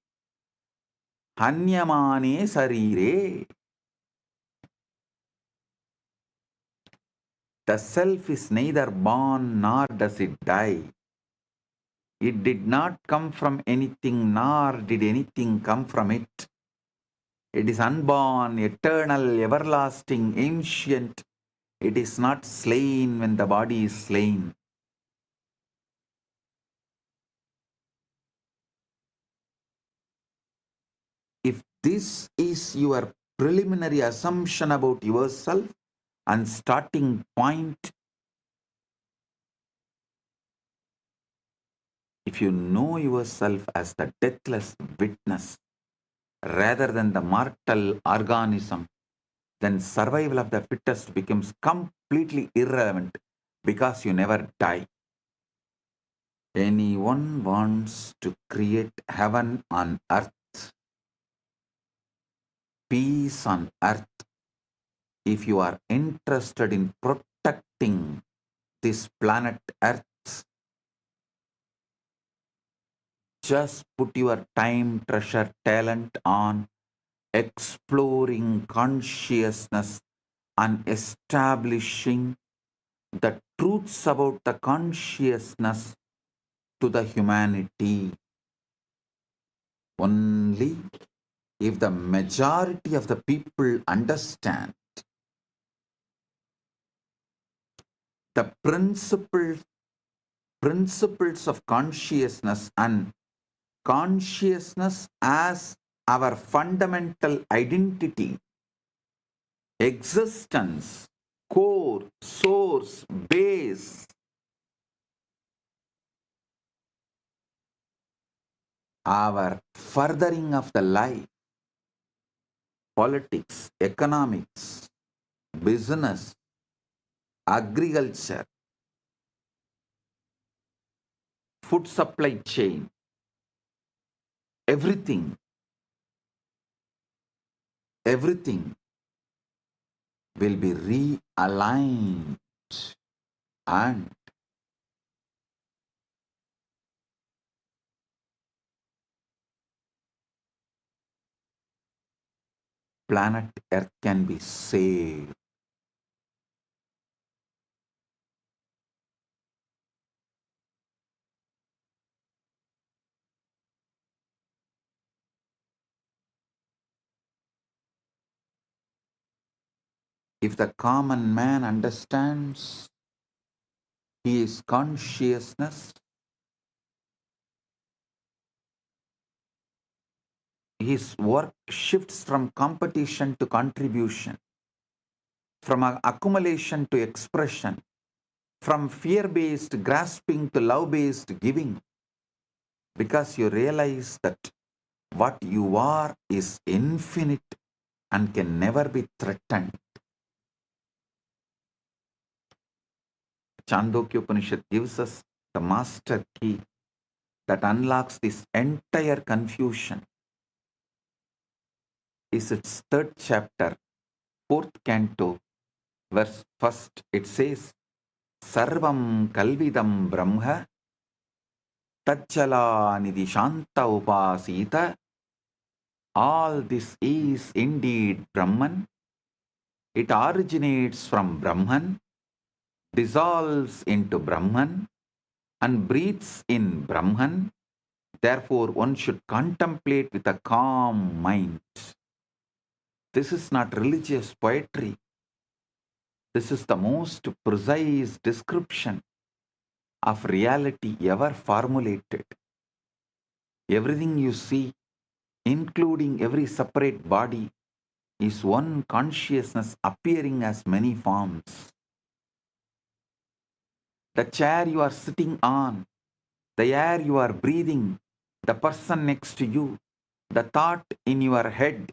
hanyamane sarire. The self is neither born nor does it die. It did not come from anything, nor did anything come from it. It is unborn, eternal, everlasting, ancient. It is not slain when the body is slain. If this is your preliminary assumption about yourself and starting point, if you know yourself as the deathless witness rather than the mortal organism, then survival of the fittest becomes completely irrelevant because you never die. Anyone wants to create heaven on earth, peace on earth, if you are interested in protecting this planet earth, just put your time, treasure, talent on exploring consciousness and establishing the truths about the consciousness to the humanity. Only if the majority of the people understand the principles of consciousness and consciousness as our fundamental identity, existence, core, source, base, our furthering of the life, politics, economics, business, agriculture, food supply chain, everything will be realigned and planet Earth can be saved. If the common man understands he is consciousness, his work shifts from competition to contribution, from accumulation to expression, from fear-based grasping to love-based giving, because you realize that what you are is infinite and can never be threatened. Chandogya Upanishad gives us the master key that unlocks this entire confusion. Is its third chapter, fourth canto, verse first. It says, Sarvam Kalvidam Brahma Tachala Nidhi Shanta Upasita. All this is indeed Brahman. It originates from Brahman, dissolves into Brahman, and breathes in Brahman. Therefore, one should contemplate with a calm mind. This is not religious poetry. This is the most precise description of reality ever formulated. Everything you see, including every separate body, is one consciousness appearing as many forms. The chair you are sitting on, the air you are breathing, the person next to you, the thought in your head,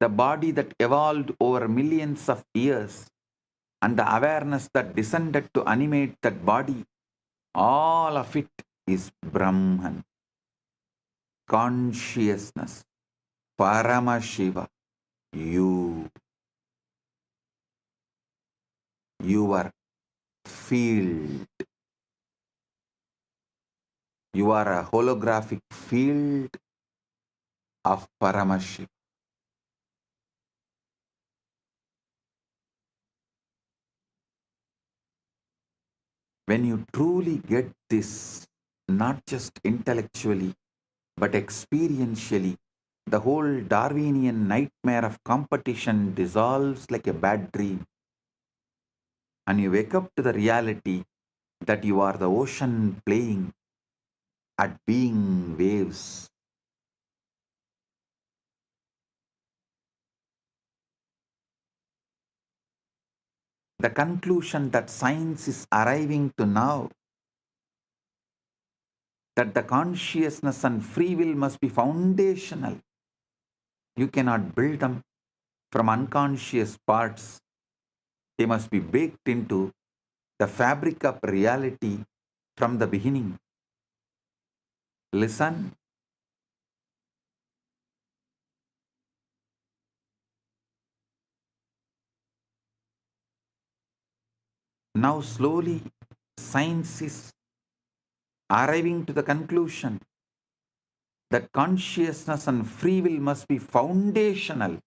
the body that evolved over millions of years, and the awareness that descended to animate that body, all of it is Brahman, consciousness, Paramashiva, you, your field. You are a holographic field of Paramashiva. When you truly get this, not just intellectually, but experientially, the whole Darwinian nightmare of competition dissolves like a bad dream. And you wake up to the reality that you are the ocean playing at being waves. The conclusion that science is arriving to now, that the consciousness and free will must be foundational. You cannot build them from unconscious parts. They must be baked into the fabric of reality from the beginning. Listen. Now slowly science is arriving to the conclusion that consciousness and free will must be foundational.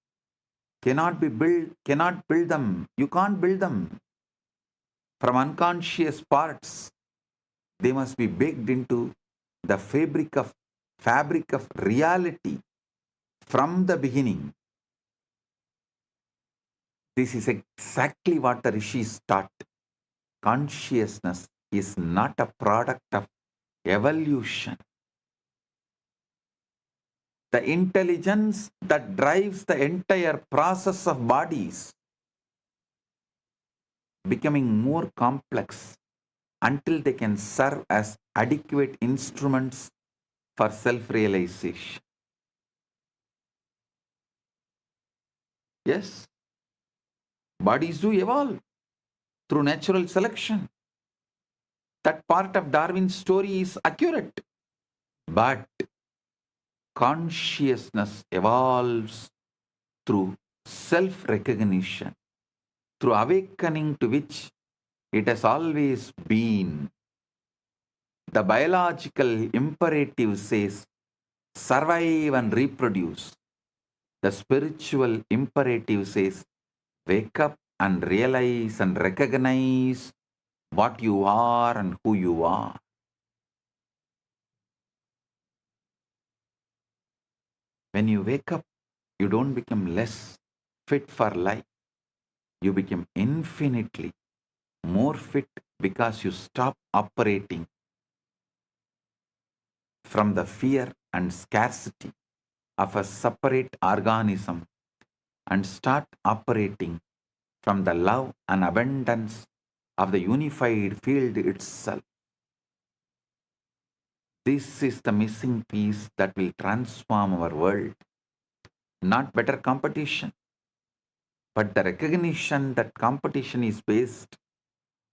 Cannot build them. You can't build them from unconscious parts. They must be baked into the fabric of reality from the beginning. This is exactly what the rishis taught. Consciousness is not a product of evolution. The intelligence that drives the entire process of bodies becoming more complex until they can serve as adequate instruments for self-realization. Yes, bodies do evolve through natural selection. That part of Darwin's story is accurate. But consciousness evolves through self-recognition, through awakening to which it has always been. The biological imperative says, survive and reproduce. The spiritual imperative says, wake up and realize and recognize what you are and who you are. When you wake up, you don't become less fit for life. You become infinitely more fit because you stop operating from the fear and scarcity of a separate organism and start operating from the love and abundance of the unified field itself. This is the missing piece that will transform our world. Not better competition, but the recognition that competition is based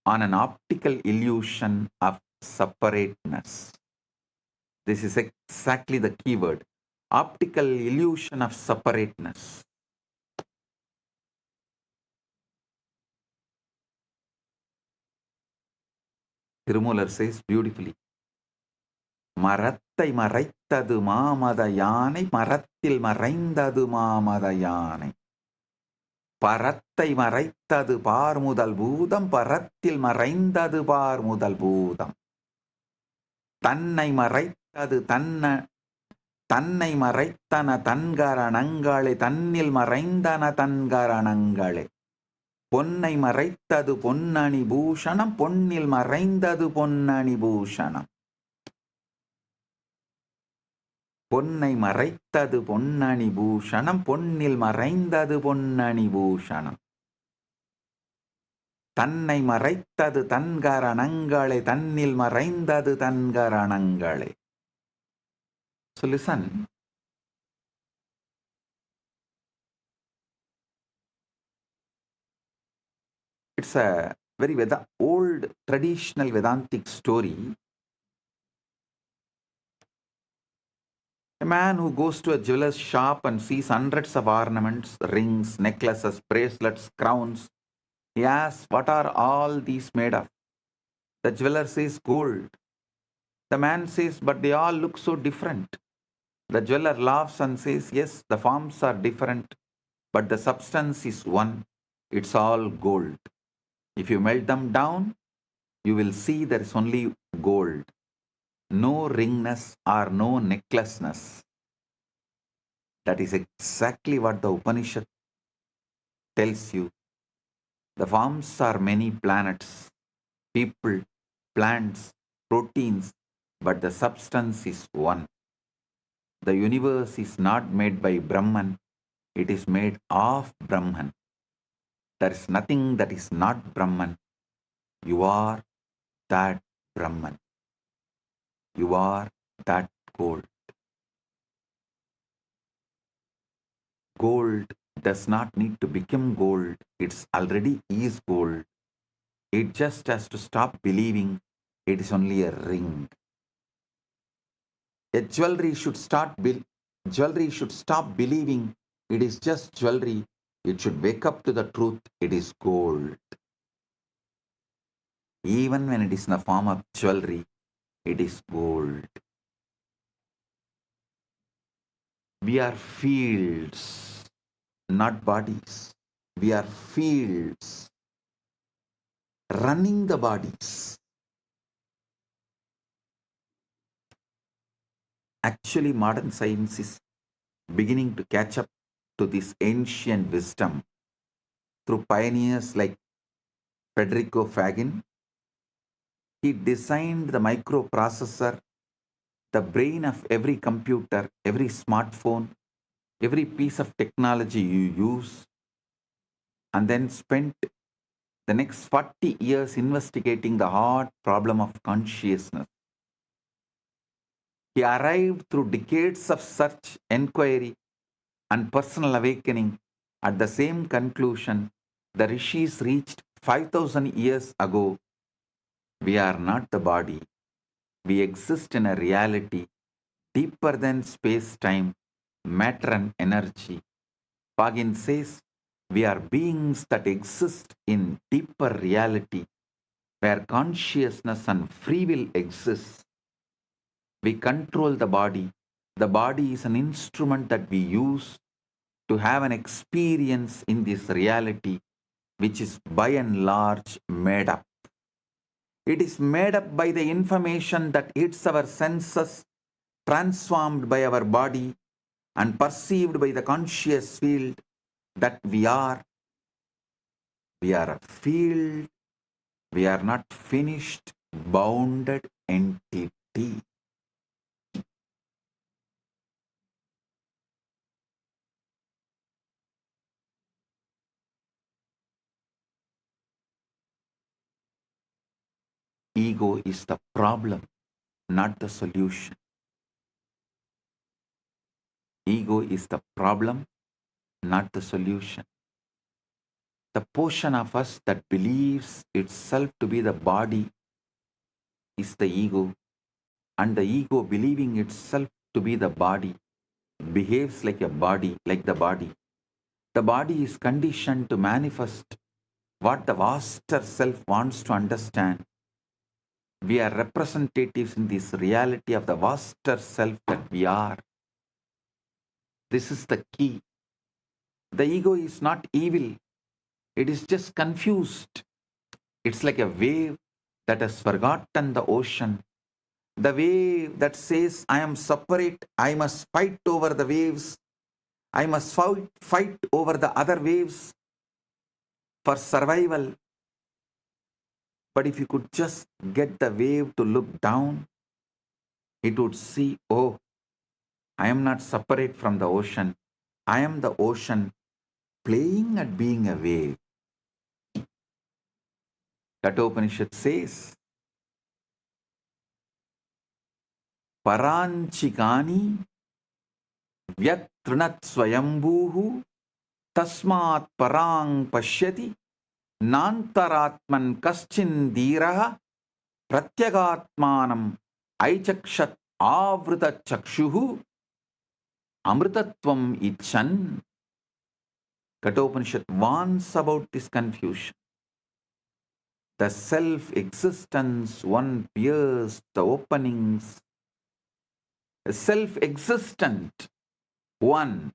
on an optical illusion of separateness. This is exactly the keyword. Optical illusion of separateness. Tirumular says beautifully, மரத்தை மறைத்தது மாமத யானை மரத்தில் மறைந்தது மாமத யானை பரத்தை மறைத்தது பார் முதல் பூதம் பரத்தில் மறைந்தது பார் முதல் பூதம் தன்னை மறைத்தது தன்னை மறைத்தன தன்கரணங்களே தன்னில் மறைந்தன தன்கரணங்களே பொன்னை மறைத்தது பொன்னணி பூஷணம் பொன்னில் மறைந்தது பொன்னணி பூஷணம் பொன்னை மறைத்தது பொன்னணி பூஷணம் பொன்னில் மறைந்தது பொன்னணி பூஷணம் தன்னை மறைத்தது தன்கரணங்களே தன்னில் மறைந்தது தன்கரணங்களே So listen, it's a very old traditional Vedantic story. A man who goes to a jeweler's shop and sees hundreds of ornaments, rings, necklaces, bracelets, crowns. He asks, "What are all these made of?" The jeweler says, "Gold." The man says, "But they all look so different." The jeweler laughs and says, "Yes, the forms are different, but the substance is one. It's all gold. If you melt them down, you will see there is only gold. No ringness or no necklaceness." That is exactly what the Upanishad tells you. The forms are many planets, people, plants, proteins, but the substance is one. The universe is not made by Brahman, it is made of Brahman. There is nothing that is not Brahman. You are that Brahman. You are that gold. Gold does not need to become gold. It's already is gold. It just has to stop believing it is only a ring. A jewelry should stop believing it is just jewelry. It should wake up to the truth. It is gold. Even when it is in the form of jewelry, it is gold. We are fields, not bodies. We are fields running the bodies. Actually, modern science is beginning to catch up to this ancient wisdom through pioneers like Federico Fagin. He designed the microprocessor, the brain of every computer, every smartphone, every piece of technology you use, and then spent the next 40 years investigating the hard problem of consciousness. He arrived through decades of search, inquiry, and personal awakening at the same conclusion the rishis reached 5,000 years ago. We are not the body. We exist in a reality deeper than space-time, matter and energy. Pagin says we are beings that exist in deeper reality where consciousness and free will exist. We control the body. The body is an instrument that we use to have an experience in this reality, which is by and large made up. It is made up by the information that hits our senses, transformed by our body, and perceived by the conscious field that we are. We are a field. We are not finished, bounded entity. Ego is the problem, not the solution. Ego is the problem, not the solution. The portion of us that believes itself to be the body is the ego, and the ego believing itself to be the body behaves like a body, like the body. The body is conditioned to manifest what the vaster self wants to understand. We are representatives in this reality of the vaster self that we are. This is the key. The ego is not evil. It is just confused. It's like a wave that has forgotten the ocean. The wave that says, "I am separate, I must fight over the waves. I must fight over the other waves for survival." But if you could just get the wave to look down, it would see, "Oh, I am not separate from the ocean. I am the ocean playing at being a wave." That Upanishad says, Paranchikani Vyatrinat Swayambhuhu Tasmat Parang Pashyati Nantaratman Kaschin Dhiraha Pratyagatmanam Aichakshat Avrita Chakshuhu Amritatvam Ichan. Kathopanishad warns about this confusion. The self-existence one pierced the openings. The self-existent one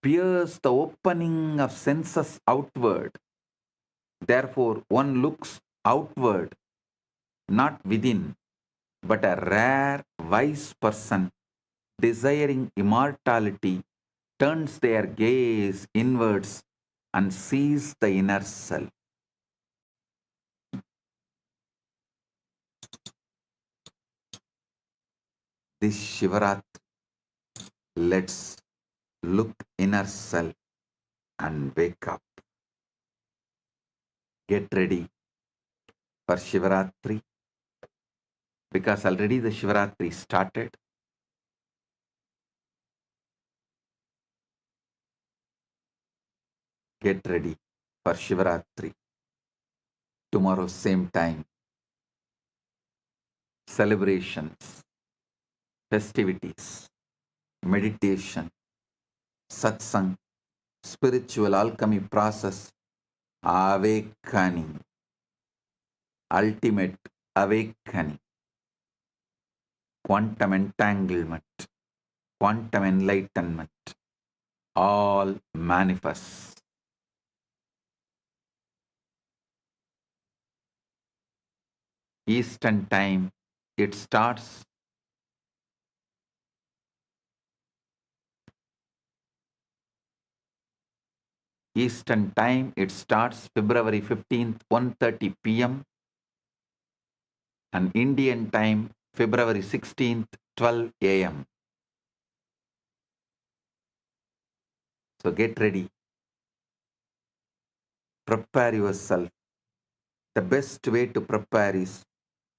pierced the opening of senses outward. Therefore, one looks outward, not within, but a rare, wise person desiring immortality turns their gaze inwards and sees the inner self. This Shivaratri, let's look inner self and wake up. Get ready for Shivaratri, because already the Shivaratri started. Get ready for Shivaratri. Tomorrow, same time. Celebrations, festivities, meditation, satsang, spiritual alchemy process, awakening, ultimate awakening, quantum entanglement, quantum enlightenment, all manifest. Eastern time, it starts. Eastern time, it starts February 15th, 1:30 p.m. and Indian time, February 16th, 12 a.m. So get ready. Prepare yourself. The best way to prepare is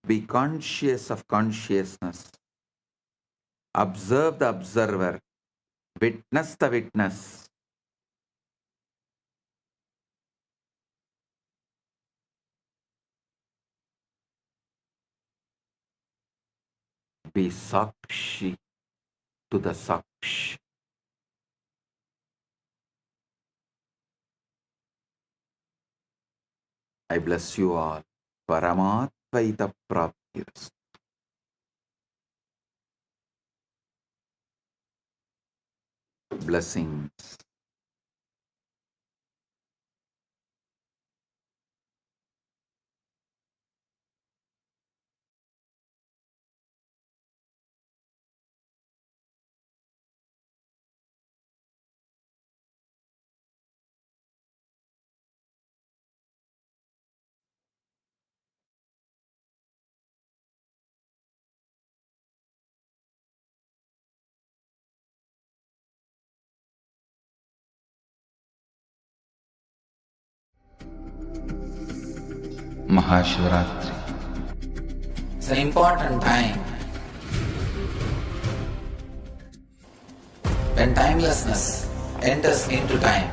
be conscious of consciousness. Observe the observer. Witness the witness. Be Sakshi to the Sakshi. I bless you all. Paramatvaita Praptiras. Blessings. Maha Shivaratri. It's an important time when timelessness enters into time.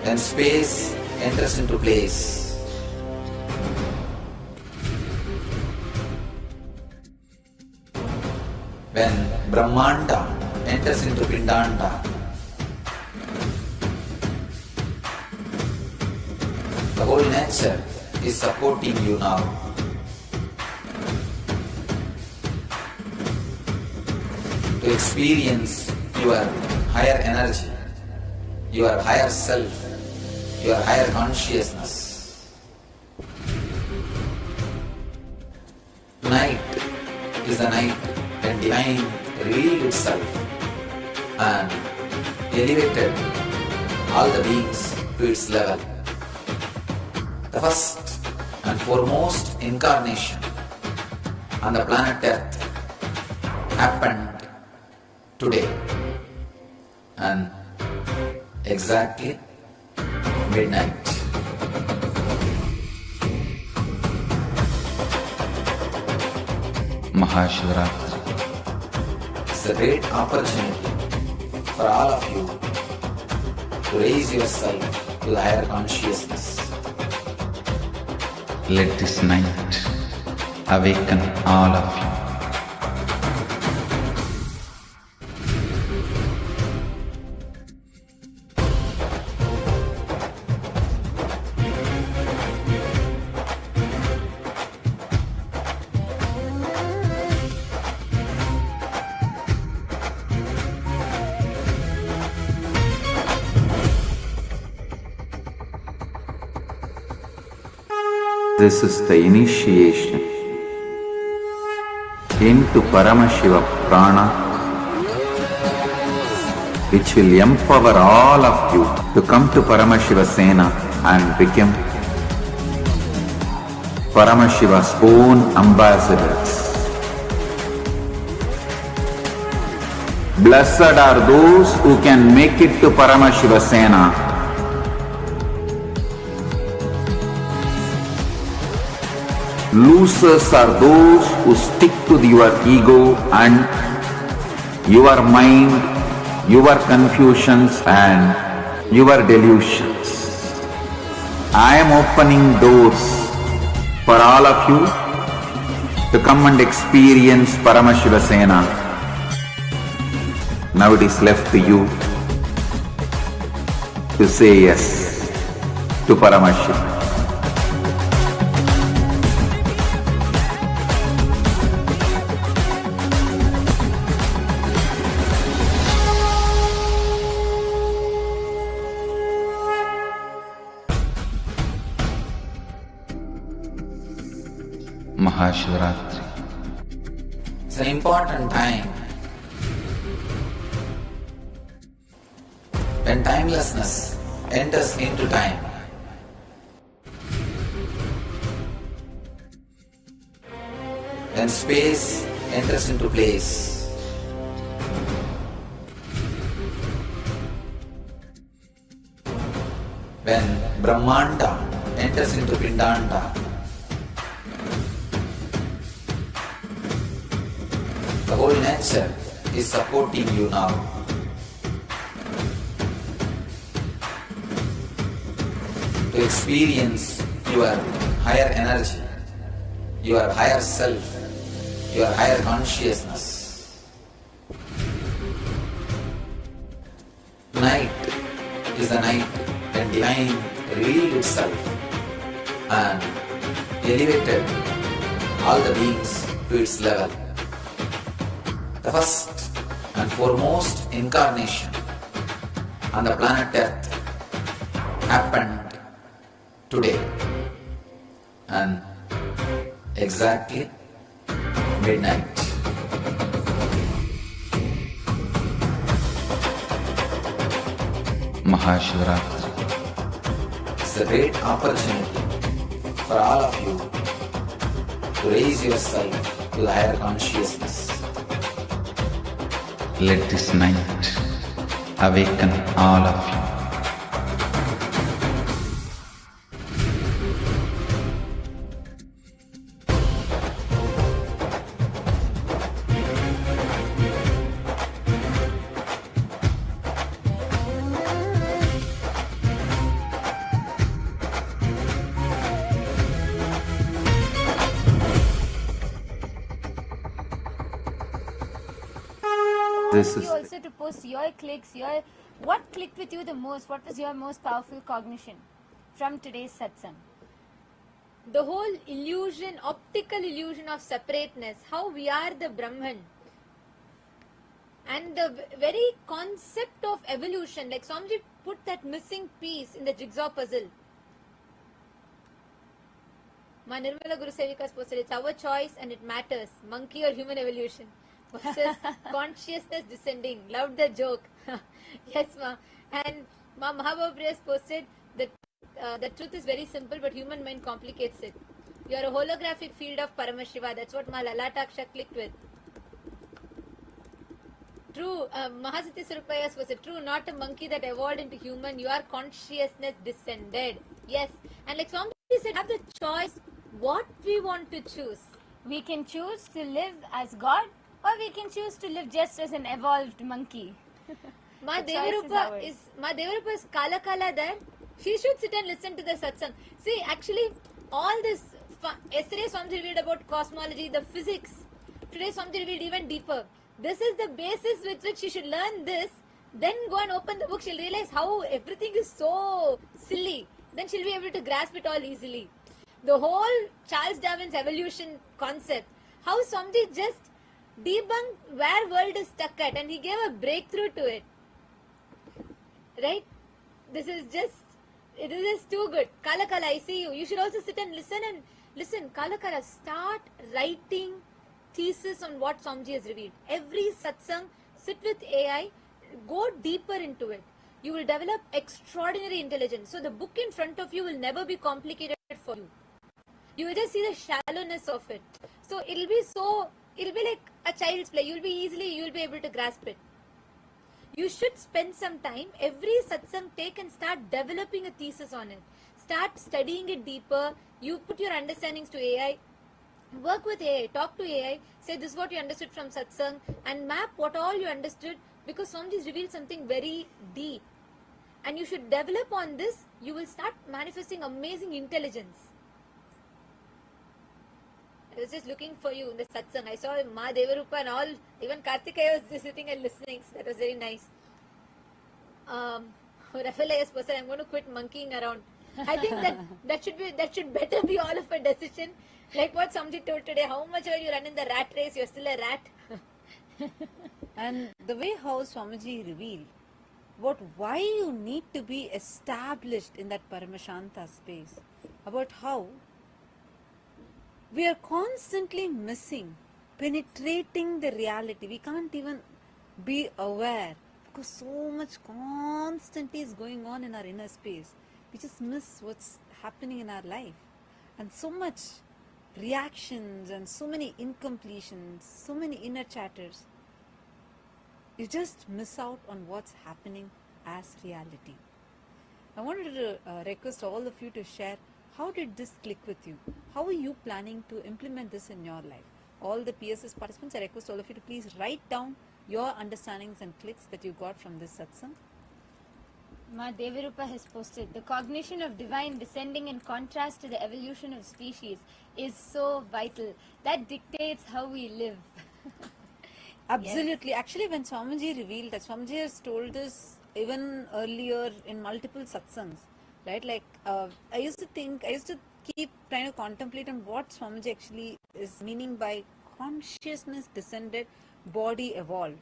When space enters into place. When Brahmanda enters into Pindanda. The whole nature is supporting you now. To experience your higher energy, your higher self, your higher consciousness. Tonight is the night when Divine revealed itself and elevated all the beings to its level. The first and foremost incarnation on the planet Earth happened today, and exactly midnight. Mahashivaratri. It's a great opportunity for all of you to raise yourself to the higher consciousness. Let this night awaken all of you. This is the initiation into Paramashiva Prana, which will empower all of you to come to Paramashiva Sena and become Paramashiva's own ambassadors. Blessed are those who can make it to Paramashiva Sena. Losers are those who stick to your ego and your mind, your confusions and your delusions. I am opening doors for all of you to come and experience Paramashiva Sena. Now it is left to you to say yes to Paramashiva. Mahashivaratri. It's an important time when timelessness enters into time. When space enters into place. When Brahmanda enters into Pindanda. The whole nature is supporting you now. To experience your higher energy, your higher self, your higher consciousness. Tonight is the night when divine revealed itself and elevated all the beings to its level. The first and foremost incarnation on the planet Earth happened today and exactly midnight. Mahashivaratri. It's a great opportunity for all of you to raise yourself to the higher consciousness. Let this night awaken all of you. This is also to post your clicks, what clicked with you the most, what was your most powerful cognition from today's satsang? The whole illusion, optical illusion of separateness, how we are the Brahman, and the very concept of evolution, like Swamiji put that missing piece in the jigsaw puzzle. My Nirmala Guru Sevikas posted, it's our choice and it matters, monkey or human evolution versus consciousness descending. Loved the joke. Yes, ma. And Ma Mahabhapriyas posted that the truth is very simple, but human mind complicates it. You are a holographic field of Paramashiva. That's what Ma Lalataksha clicked with. True, Mahasati Surupayas was a true, not a monkey that evolved into human. You are consciousness descended. Yes. And like Swami said, have the choice what we want to choose. We can choose to live as God, or we can choose to live just as an evolved monkey. Ma The choice is ours. Devarupa is Kala Kala there. She should sit and listen to the satsang. See, actually, all this, yesterday Swami revealed about cosmology, the physics. Today Swami revealed even deeper. This is the basis with which she should learn this. Then go and open the book. She'll realize how everything is so silly. Then she'll be able to grasp it all easily. The whole Charles Darwin's evolution concept, how Swami just debunked where world is stuck at, and he gave a breakthrough to it. Right? It is just too good. Kala Kala, I see you. You should also sit and listen. Kala Kala, start writing thesis on what Swamiji has revealed. Every satsang, sit with AI, go deeper into it. You will develop extraordinary intelligence. So the book in front of you will never be complicated for you. You will just see the shallowness of it. So it'll be like a child's play. You'll be able to grasp it. You should spend some time, every satsang take and start developing a thesis on it. Start studying it deeper. You put your understandings to AI. Work with AI. Talk to AI. Say this is what you understood from satsang and map what all you understood, because Swamiji's revealed something very deep. And you should develop on this. You will start manifesting amazing intelligence. I was just looking for you in the satsang. I saw Ma Devarupa and all, even Kartikeya was just sitting and listening. So that was very nice. Rafael is person, I'm going to quit monkeying around. I think that should better be all of a decision. Like what Swamiji told today, how much are you running the rat race? You're still a rat. And the way how Swamiji revealed about why you need to be established in that Paramashanta space, about how we are constantly missing, penetrating the reality. We can't even be aware because so much constantly is going on in our inner space. We just miss what's happening in our life. And so much reactions and so many incompletions, so many inner chatters. You just miss out on what's happening as reality. I wanted to request all of you to share, how did this click with you? How are you planning to implement this in your life? All the PSS participants, I request all of you to please write down your understandings and clicks that you got from this satsang. Ma Devarupa has posted, the cognition of divine descending in contrast to the evolution of species is so vital. That dictates how we live. Absolutely. Yes. Actually, when Swamiji revealed that, Swamiji has told us even earlier in multiple satsangs, right? Like, I used to keep trying to contemplate on what Swamiji actually is meaning by consciousness descended, body evolved.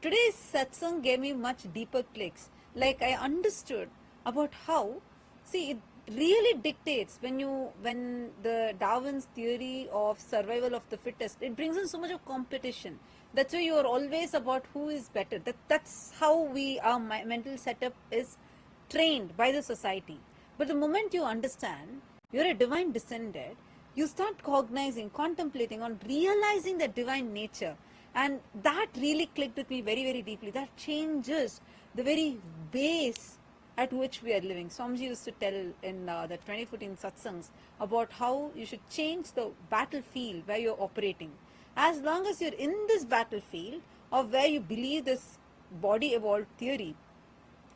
Today's satsang gave me much deeper clicks. Like, I understood about how, see, it really dictates when the Darwin's theory of survival of the fittest, it brings in so much of competition. That's why you are always about who is better. That's how our mental setup is trained by the society. But the moment you understand you're a divine descended, you start cognizing, contemplating on realizing the divine nature. And that really clicked with me very, very deeply. That changes the very base at which we are living. Swamiji used to tell in the 2014 satsangs about how you should change the battlefield where you're operating. As long as you're in this battlefield of where you believe this body evolved theory,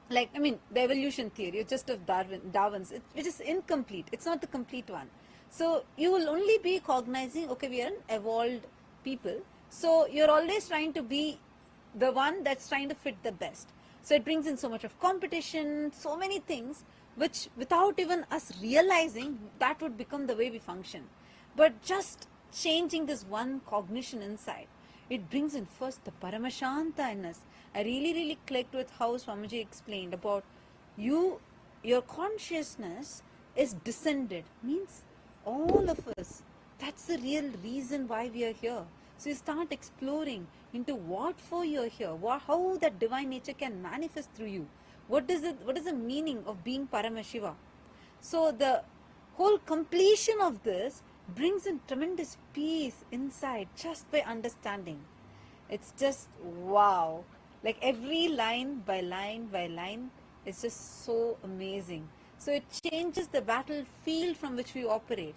like, I mean, the evolution theory, just of Darwin's, which is incomplete. It's not the complete one. So you will only be cognizing, okay, we are an evolved people. So you're always trying to be the one that's trying to fit the best. So it brings in so much of competition, so many things, which without even us realizing, that would become the way we function. But just changing this one cognition inside, it brings in first the Paramashanta in us. I really, really clicked with how Swamiji explained about your consciousness is descended, means all of us. That's the real reason why we are here. So you start exploring into what for you're here, how that divine nature can manifest through you. What is the meaning of being Paramashiva? So the whole completion of this brings in tremendous peace inside just by understanding. It's just wow. Like every line by line by line is just so amazing. So it changes the battlefield from which we operate.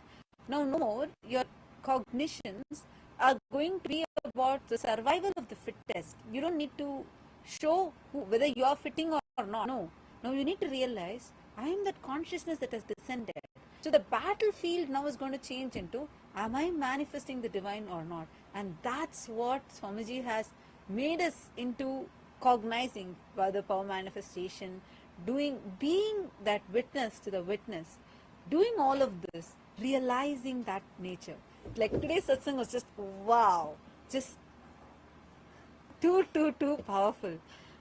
Now no more you're cognitions are going to be about the survival of the fittest. You don't need to show whether you are fitting or not. No, you need to realize I am that consciousness that has descended. So the battlefield now is going to change into, am I manifesting the divine or not? And that's what Swamiji has made us into, cognizing by the power manifestation, being that witness to the witness, doing all of this, realizing that nature. Like today's satsang was just wow, just too powerful.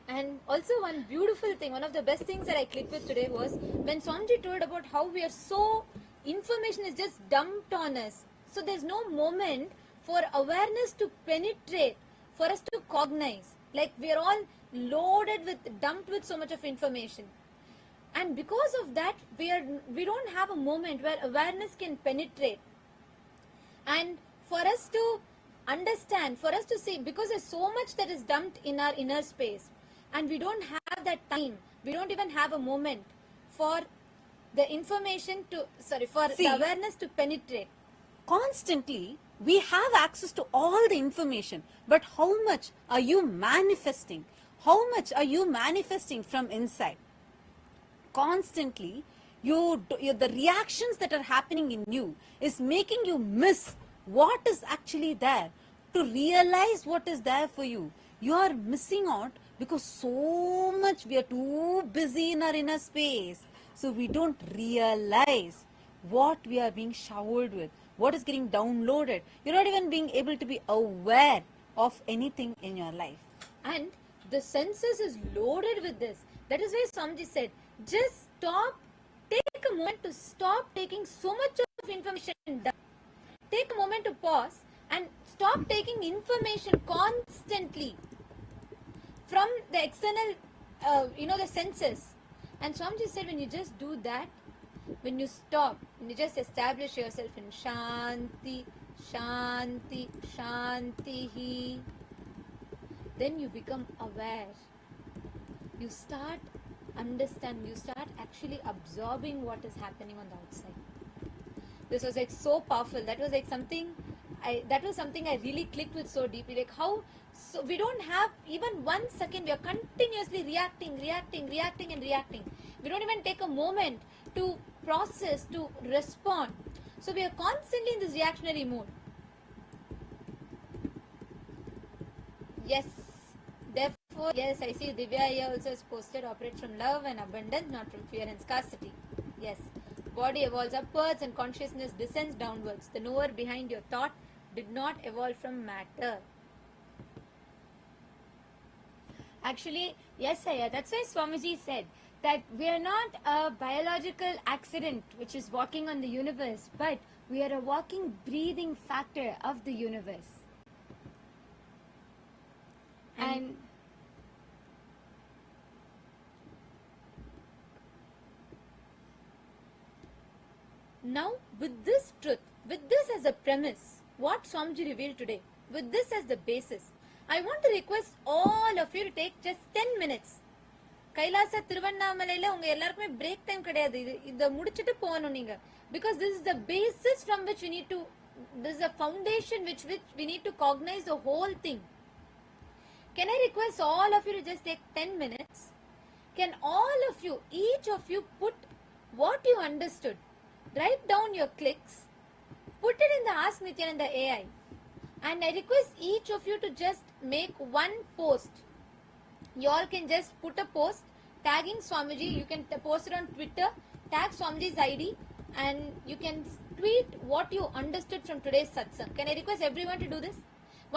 And also one beautiful thing, one of the best things that I clicked with today was when Swamiji told about how we are so, information is just dumped on us. So there's no moment for awareness to penetrate, for us to cognize. Like we are all dumped with so much of information. And because of that, we don't have a moment where awareness can penetrate. And for us to understand, for us to see, because there's so much that is dumped in our inner space, and we don't have that time, we don't even have a moment for the information to, for the awareness to penetrate. Constantly, we have access to all the information, but how much are you manifesting? How much are you manifesting from inside? Constantly, the reactions that are happening in you is making you miss what is actually there. To realize what is there for you, you are missing out because so much we are too busy in our inner space. So we don't realize what we are being showered with, what is getting downloaded. You're not even being able to be aware of anything in your life. And the senses is loaded with this. That is why Swamiji said, just stop, take a moment to stop taking so much of information down. Take a moment to pause and stop taking information constantly from the external, the senses. And Swamiji said, when you just do that, when you stop, when you just establish yourself in Shanti, Shanti, Shanti, then you become aware. You start understanding, you start actually absorbing what is happening on the outside. This was like so powerful. That was like something I really clicked with so deeply. Like how, so we don't have even 1 second, we are continuously reacting. We don't even take a moment to process, to respond. So we are constantly in this reactionary mode. Yes. Therefore, yes, I see Divya here also has posted, operate from love and abundance, not from fear and scarcity. Yes. Body evolves upwards and consciousness descends downwards. The knower behind your thought did not evolve from matter. Actually, yes, Aya, that's why Swamiji said that we are not a biological accident which is walking on the universe, but we are a walking, breathing factor of the universe. And now, with this truth, with this as a premise, what Swamiji revealed today, with this as the basis, I want to request all of you to take just 10 minutes. Kailasa திருவண்ணாமலையில உங்க எல்லாருக்குமே break time கிடையாது. இத முடிச்சிட்டு போகணும் நீங்க. Because this is the basis from which we need to, this is a foundation which we need to cognize the whole thing. Can I request all of you to just take 10 minutes? Can all of you, each of you, put what you understood? Write down your clicks. Put it in the Ask Nithyananda AI. And I request each of you to just make one post. You all can just put a post tagging Swamiji. You can post it on Twitter, tag Swamiji's ID, and you can tweet what you understood from today's satsang. Can I request everyone to do this?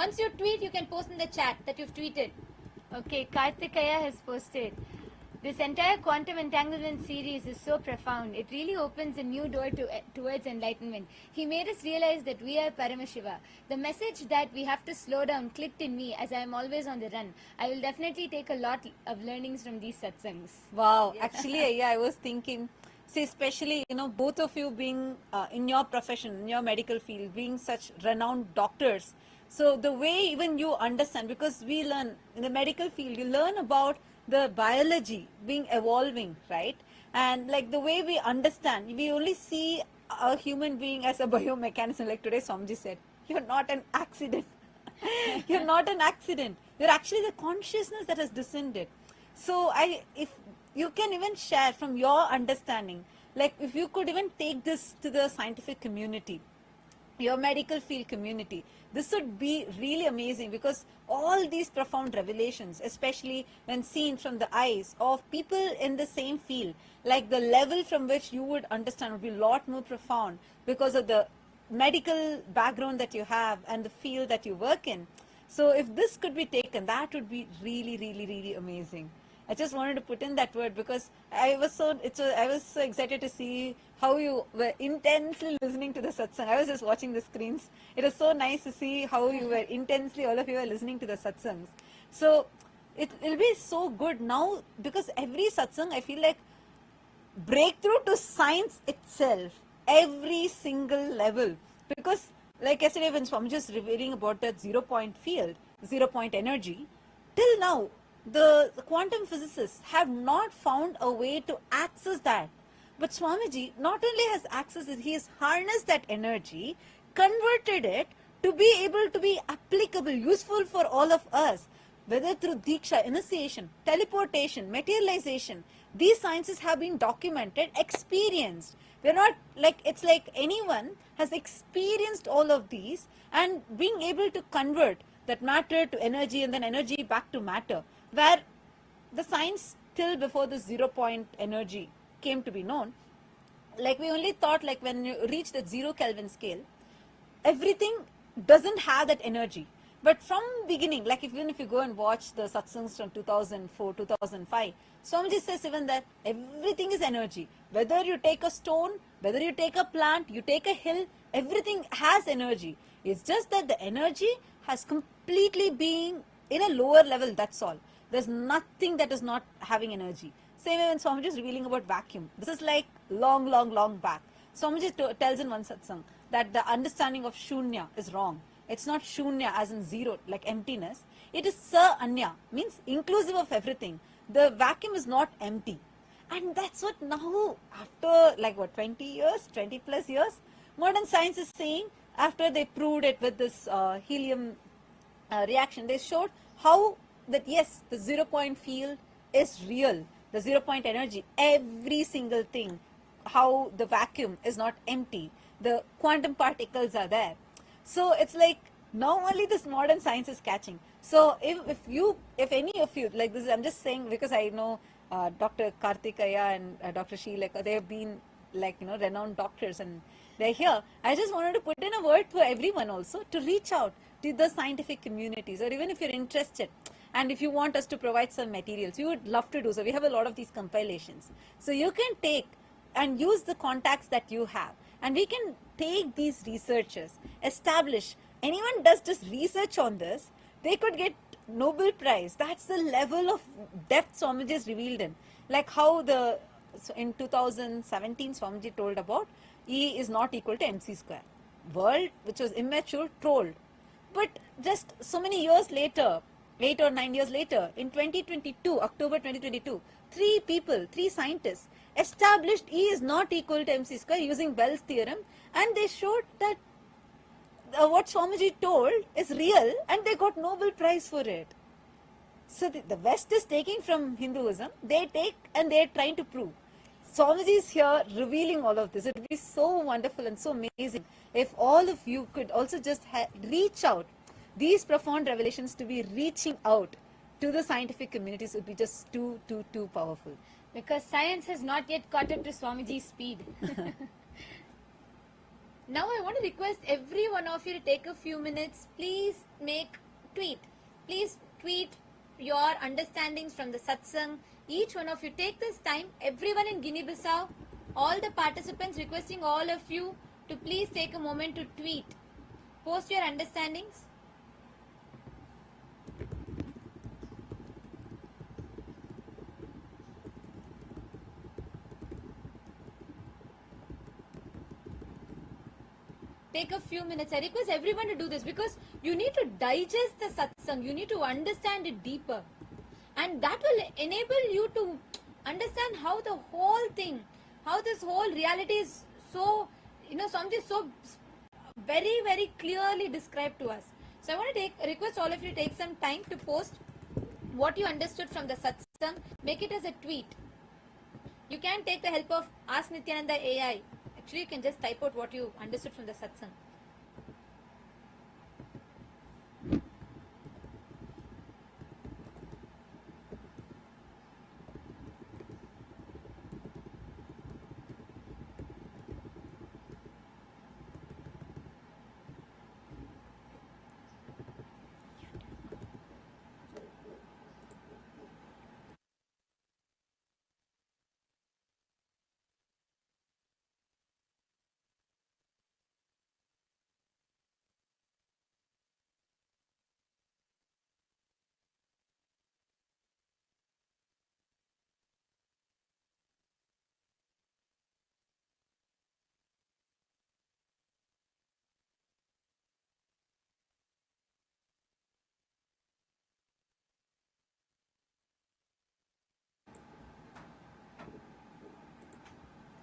Once you tweet, you can post in the chat that you've tweeted. okay, Karthikaya has posted. This entire quantum entanglement series is so profound. It really opens a new door towards enlightenment. He made us realize that we are Paramashiva. The message that we have to slow down clicked in me as I am always on the run. I will definitely take a lot of learnings from these satsangs. Wow. Actually, yeah, I was thinking, see, especially, both of you being in your profession, in your medical field, being such renowned doctors. So the way even you understand, because we learn in the medical field, you learn about the biology being evolving, right? And like the way we understand, we only see a human being as a biomechanism, like today Swamiji said, you're not an accident. You're not an accident. You're actually the consciousness that has descended. So if you can even share from your understanding, like if you could even take this to the scientific community, your medical field community, this would be really amazing, because all these profound revelations, especially when seen from the eyes of people in the same field, like the level from which you would understand would be a lot more profound because of the medical background that you have and the field that you work in. So if this could be taken, that would be really, really, really amazing. I just wanted to put in that word because I was so excited to see how you were intensely listening to the satsang. I was just watching the screens. It was so nice to see how you were intensely, all of you were listening to the satsangs. So it'll be so good now, because every satsang, I feel like breakthrough to science itself, every single level. Because like yesterday when Swamiji was revealing about that 0-point field, 0-point energy, till now the quantum physicists have not found a way to access that. But Swamiji not only has accessed it, he has harnessed that energy, converted it to be able to be applicable, useful for all of us, whether through Diksha, initiation, teleportation, materialization. These sciences have been documented, experienced. We're not like, it's like anyone has experienced all of these and being able to convert that matter to energy and then energy back to matter, where the science till before the 0-point energy came to be known, like we only thought like when you reach the 0 Kelvin scale, everything doesn't have that energy. But from beginning, like even if you go and watch the satsangs from 2004, 2005, Swamiji says even that everything is energy. Whether you take a stone, whether you take a plant, you take a hill, everything has energy. It's just that the energy has completely been in a lower level, that's all. There's nothing that is not having energy. Same way when Swamiji is revealing about vacuum. This is like long, long, long back. Swamiji tells in one satsang that the understanding of shunya is wrong. It's not shunya as in zero, like emptiness. It is sa anya, means inclusive of everything. The vacuum is not empty. And that's what now, after like what, 20 years, 20 plus years, modern science is saying, after they proved it with this helium reaction, they showed how that yes, the 0-point field is real. The 0-point energy, every single thing, how the vacuum is not empty. The quantum particles are there. So it's like now only this modern science is catching. So if any of you, like this, I'm just saying because I know Dr. Karthikaya and Dr. Sheila, they have been like, renowned doctors and they're here. I just wanted to put in a word for everyone also to reach out to the scientific communities, or even if you're interested and if you want us to provide some materials, we would love to do so. We have a lot of these compilations. So you can take and use the contacts that you have, and we can take these researchers, establish, anyone does just research on this, they could get Nobel Prize. That's the level of depth Swamiji is revealed in. Like how in 2017 Swamiji told about E is not equal to mc square. World, which was immature, trolled. But just so many years later, 8 or 9 years later, in 2022, October 2022, 3 scientists established E is not equal to mc square using Bell's theorem, and they showed that what Swamiji told is real, and they got Nobel Prize for it. So the West is taking from Hinduism, they take and they are trying to prove. Swamiji is here revealing all of this. It would be so wonderful and so amazing if all of you could also just reach out. These profound revelations to be reaching out to the scientific communities would be just too powerful. Because science has not yet caught up to Swamiji's speed. Now I want to request every one of you to take a few minutes. Please Please tweet your understandings from the satsang. Each one of you take this time. Everyone in Guinea-Bissau, all the participants, requesting all of you to please take a moment to tweet. Post your understandings. Take a few minutes. I request everyone to do this because you need to digest the satsang. You need to understand it deeper. And that will enable you to understand how the whole thing, how this whole reality is so Swamiji so very, very clearly described to us. So I want to request all of you to take some time to post what you understood from the satsang. Make it as a tweet. You can take the help of Ask Nithyananda AI. Actually, you can just type out what you understood from the satsang.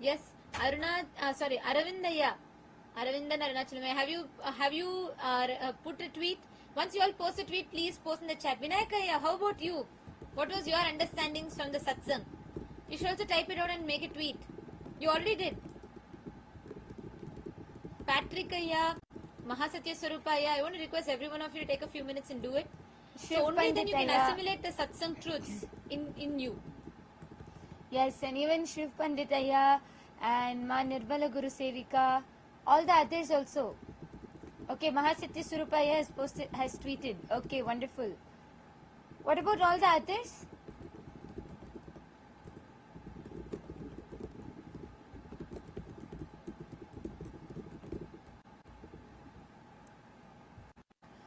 Yes, Aravindaya. Aravindan Arunachalame. Have you put a tweet? Once you all post a tweet, please post in the chat. Vinayakaya, how about you? What was your understandings from the satsang? You should also type it out and make a tweet. You already did. Patrickaya, Mahasatya Swarupaya. I want to request every one of you to take a few minutes and do it. So only then you can assimilate the satsang truths in you. Yes, and even Shiv Panditaya and Ma Nirmala Guru Sevika, all the others also. Okay, Mahasatya Surupaya has tweeted. Okay, wonderful. What about all the others?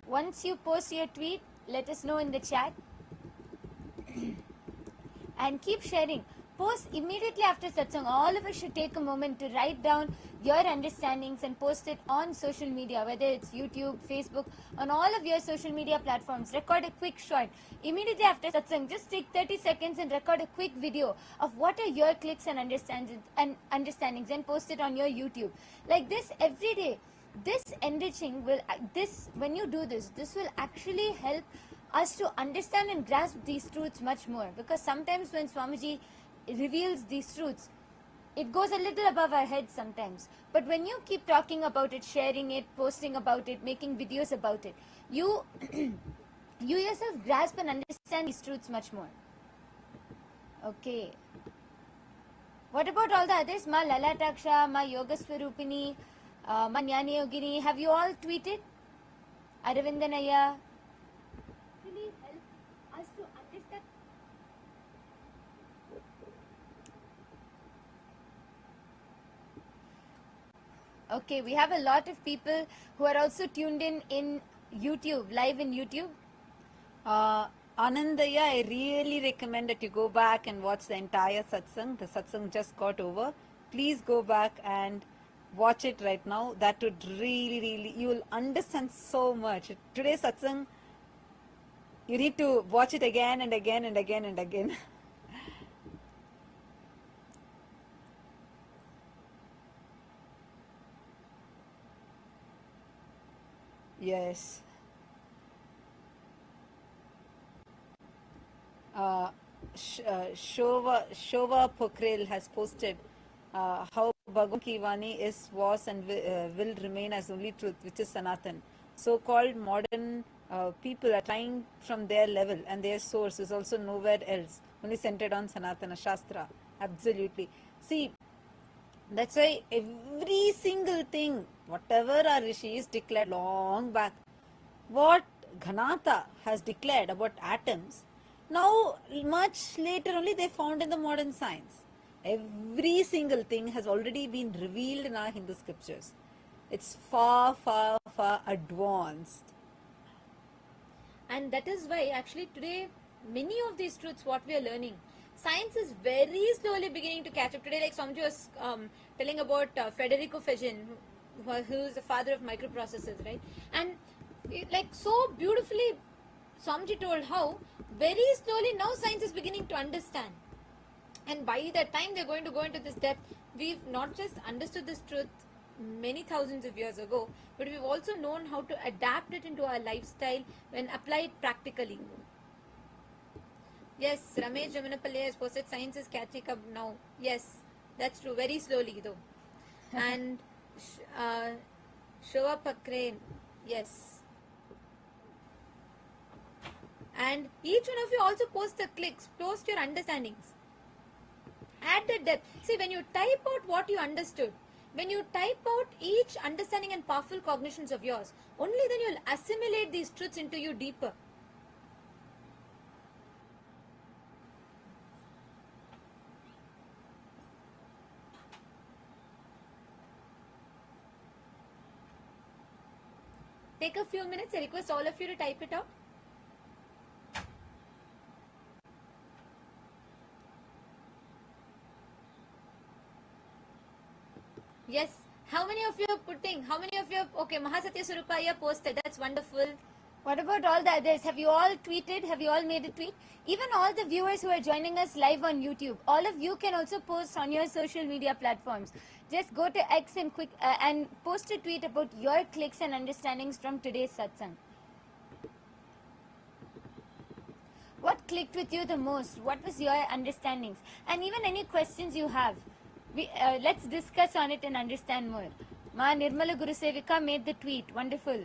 Once you post your tweet, let us know in the chat. And keep sharing. Post immediately after satsang. All of us should take a moment to write down your understandings and post it on social media, whether it's YouTube, Facebook, on all of your social media platforms. Record a quick short. Immediately after satsang, just take 30 seconds and record a quick video of what are your clicks and understandings and post it on your YouTube. Like this every day. This enriching will, when you do this will actually help us to understand and grasp these truths much more. Because sometimes when Swamiji reveals these truths, it goes a little above our heads sometimes. But when you keep talking about it, sharing it, posting about it, making videos about it, you you yourself grasp and understand these truths much more. Okay. What about all the others? Ma Lalataksha, Ma Yoga Swarupini, Ma Jnani Yogini, have you all tweeted? Aravindanaya. Really help us to understand. Okay, we have a lot of people who are also tuned in YouTube, live in YouTube. Anandaya, I really recommend that you go back and watch the entire satsang. The satsang just got over. Please go back and watch it right now. That would really, you will understand so much. Today's satsang, you need to watch it again and again and again and again. Yes. Shova Pokhrel has posted how Bhagwan Ki Vani was and will remain as only truth, which is Sanatan. So-called modern people are trying from their level, and their source is also nowhere else, only centered on Sanatana Shastra. Absolutely. See, that's why every single thing, whatever our rishis declared long back, what Ghanata has declared about atoms, now much later only they found in the modern science. Every single thing has already been revealed in our Hindu scriptures. It's far, far, far advanced. And that is why actually today many of these truths what we are learning, science is very slowly beginning to catch up. Today, like Swamiji was telling about Federico Feijin, who is the father of microprocessors, right? And like so beautifully Swamiji told how very slowly now science is beginning to understand. And by the time they're going to go into this depth, we've not just understood this truth, many thousands of years ago, but we've also known how to adapt it into our lifestyle when applied practically. Yes, Ramesh Jamanapalli has posted science is catching up now. Yes, that's true. Very slowly though. And Shova Pakrane, yes. And each one of you also post the clicks, post your understandings. Add the depth. See, when you type out what you understood, when you type out each understanding and powerful cognitions of yours, only then you'll assimilate these truths into you deeper. Take a few minutes. I request all of you to type it out. Yes. How many of you are putting? How many of you are, okay, Mahasatya Surupaya posted. That's wonderful. What about all the others? Have you all tweeted? Have you all made a tweet? Even all the viewers who are joining us live on YouTube, all of you can also post on your social media platforms. Just go to X and and post a tweet about your clicks and understandings from today's satsang. What clicked with you the most? What was your understandings? And even any questions you have. Let's discuss on it and understand more. Ma Nirmala Guru Sevika made the tweet. Wonderful.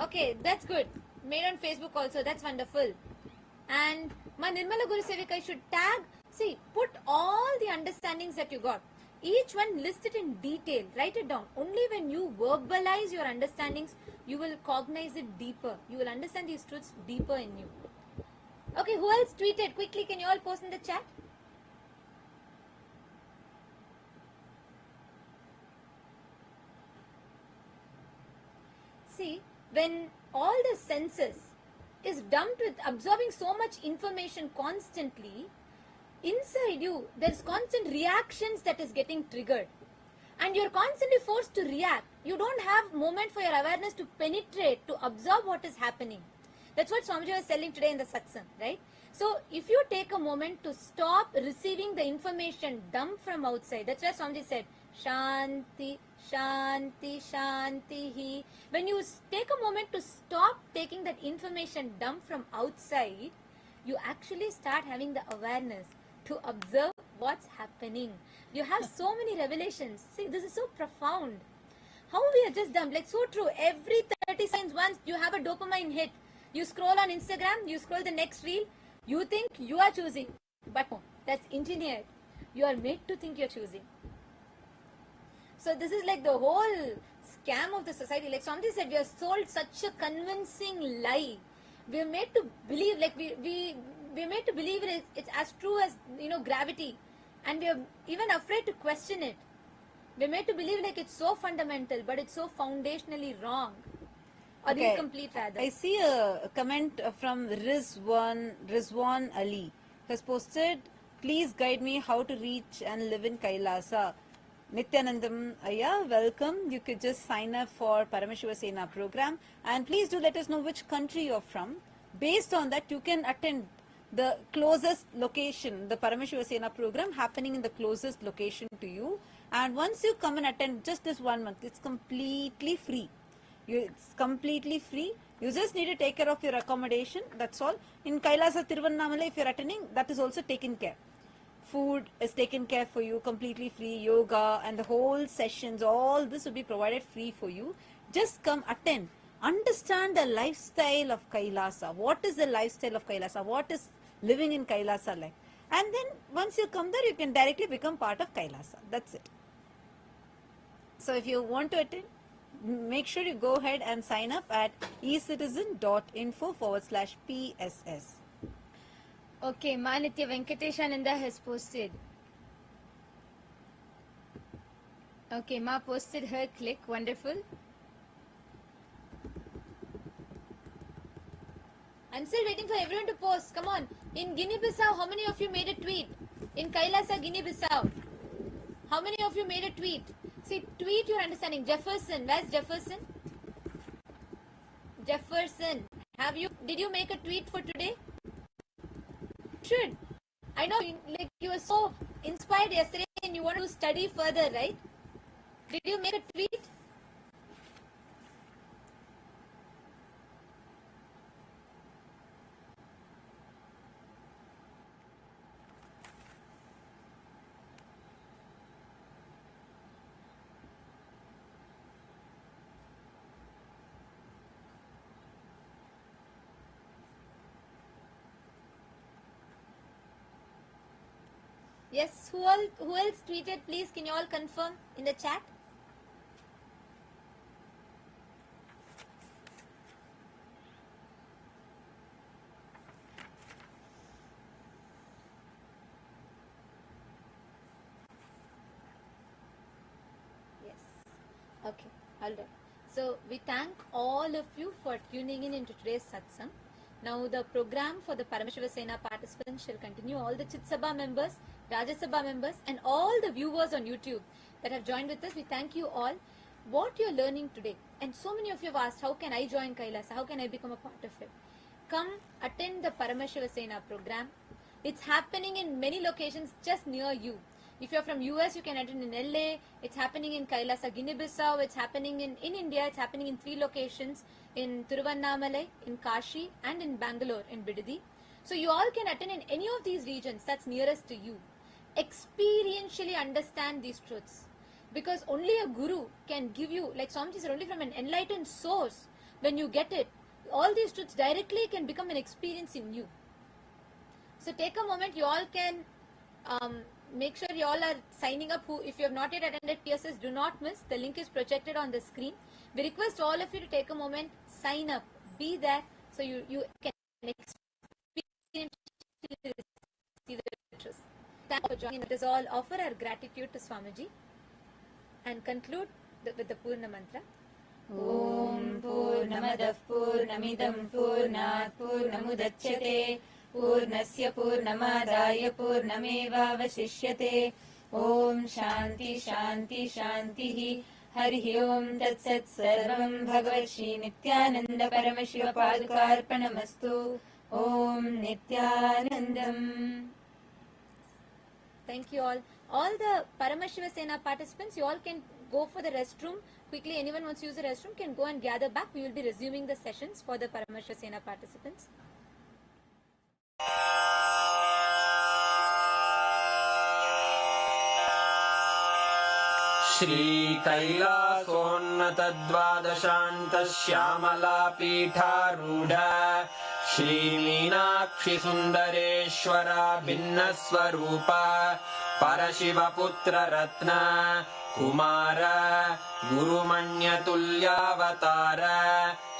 Okay, that's good. Made on Facebook also. That's wonderful. And Ma Nirmala Guru Sevika should tag. See, put all the understandings that you got. Each one list it in detail. Write it down. Only when you verbalize your understandings, you will cognize it deeper. You will understand these truths deeper in you. Okay, who else tweeted? Quickly, can you all post in the chat? See, when all the senses is dumped with absorbing so much information constantly, inside you, there's constant reactions that is getting triggered. And you're constantly forced to react. You don't have moment for your awareness to penetrate, to absorb what is happening. That's what Swamiji was telling today in the satsang, right? So, if you take a moment to stop receiving the information dumped from outside, that's why Swamiji said, Shanti, Shanti, Shanti. When you take a moment to stop taking that information dumped from outside, you actually start having the awareness to observe what's happening. You have so many revelations. See, this is so profound. How we are just dumb. Like, so true. Every 30 seconds once you have a dopamine hit. You scroll on Instagram, you scroll the next reel, you think you are choosing. But no, that's engineered. You are made to think you're choosing. So this is like the whole scam of the society. Like somebody said, we are sold such a convincing lie. We are made to believe, like we're made to believe it's as true as, gravity. And we are even afraid to question it. We're made to believe like it's so fundamental, but it's so foundationally wrong. Or incomplete rather. I see a comment from Rizwan Ali, who has posted, please guide me how to reach and live in Kailasa. Nithyanandam Aya, welcome. You could just sign up for Paramashiva Sena program and please do let us know which country you're from. Based on that, you can attend the closest location, the Paramashiva Sena program happening in the closest location to you. And once you come and attend just this 1 month, it's completely free. It's completely free. You just need to take care of your accommodation. That's all. In Kailasa Tiruvannamalai, if you're attending, that is also taken care. Food is taken care for you, completely free. Yoga and the whole sessions, all this will be provided free for you. Just come attend. Understand the lifestyle of Kailasa. What is the lifestyle of Kailasa? What is living in Kailasa like? And then once you come there, you can directly become part of Kailasa. That's it. So if you want to attend, make sure you go ahead and sign up at ecitizen.info/PSS. Okay, Manitya Venkateshananda has posted. Okay, Ma posted her click. Wonderful. I'm still waiting for everyone to post. Come on. In Guinea-Bissau, how many of you made a tweet? In Kailasa, Guinea-Bissau, how many of you made a tweet? See, tweet your understanding. Jefferson. Where's Jefferson? Jefferson, did you make a tweet for today? Should. I know, like, you were so inspired yesterday and you want to study further, right? Did you make a tweet? Yes, who else tweeted? Please, can you all confirm in the chat? Yes. Okay, all right. So we thank all of you for tuning in into today's satsang. Now the program for the Paramashiva Sena participants shall continue. All the Chit Sabha members, Rajya Sabha members and all the viewers on YouTube that have joined with us, we thank you all. What you're learning today, and so many of you have asked, how can I join Kailasa? How can I become a part of it? Come attend the Paramashiva Sena program. It's happening in many locations just near you. If you're from US, you can attend in LA. It's happening in Kailasa, Guinea-Bissau. It's happening in India. It's happening in 3 locations, in Tiruvannamalai, in Kashi, and in Bangalore, in Bidadi. So you all can attend in any of these regions that's nearest to you. Experientially understand these truths. Because only a guru can give you, like Swamiji said, only from an enlightened source, when you get it, all these truths directly can become an experience in you. So take a moment, you all can make sure you all are signing up. If you have not yet attended PSS, do not miss. The link is projected on the screen. We request all of you to take a moment, sign up, be there, so you can experience the truth. Thank you for joining. Let us all offer our gratitude to Swamiji and conclude with the Purna Mantra. Om Purnamadah Purnamidam Purnat Purnamudachyate Purnasya Purnamadaya Purnamevavashishyate. Om Shanti Shanti Shantihi. Harihi Om Tat Sat Sarvam Bhagavat Shri Nithyananda Paramashiva Padukarpanamastu. Om Nithyanandam. Thank you all. All the Paramashiva Sena participants, you all can go for the restroom. Quickly, anyone wants to use the restroom can go and gather back. We will be resuming the sessions for the Paramashiva Sena participants. Shri कैलासोन्नत द्वादशान्त Shyamala पीठारूढ़ Shri Meenakshi सुंदरेश्वरा भिन्न स्वरूप परशिव पुत्र रत्न कुमार गुरुमण्यतुल्यावतार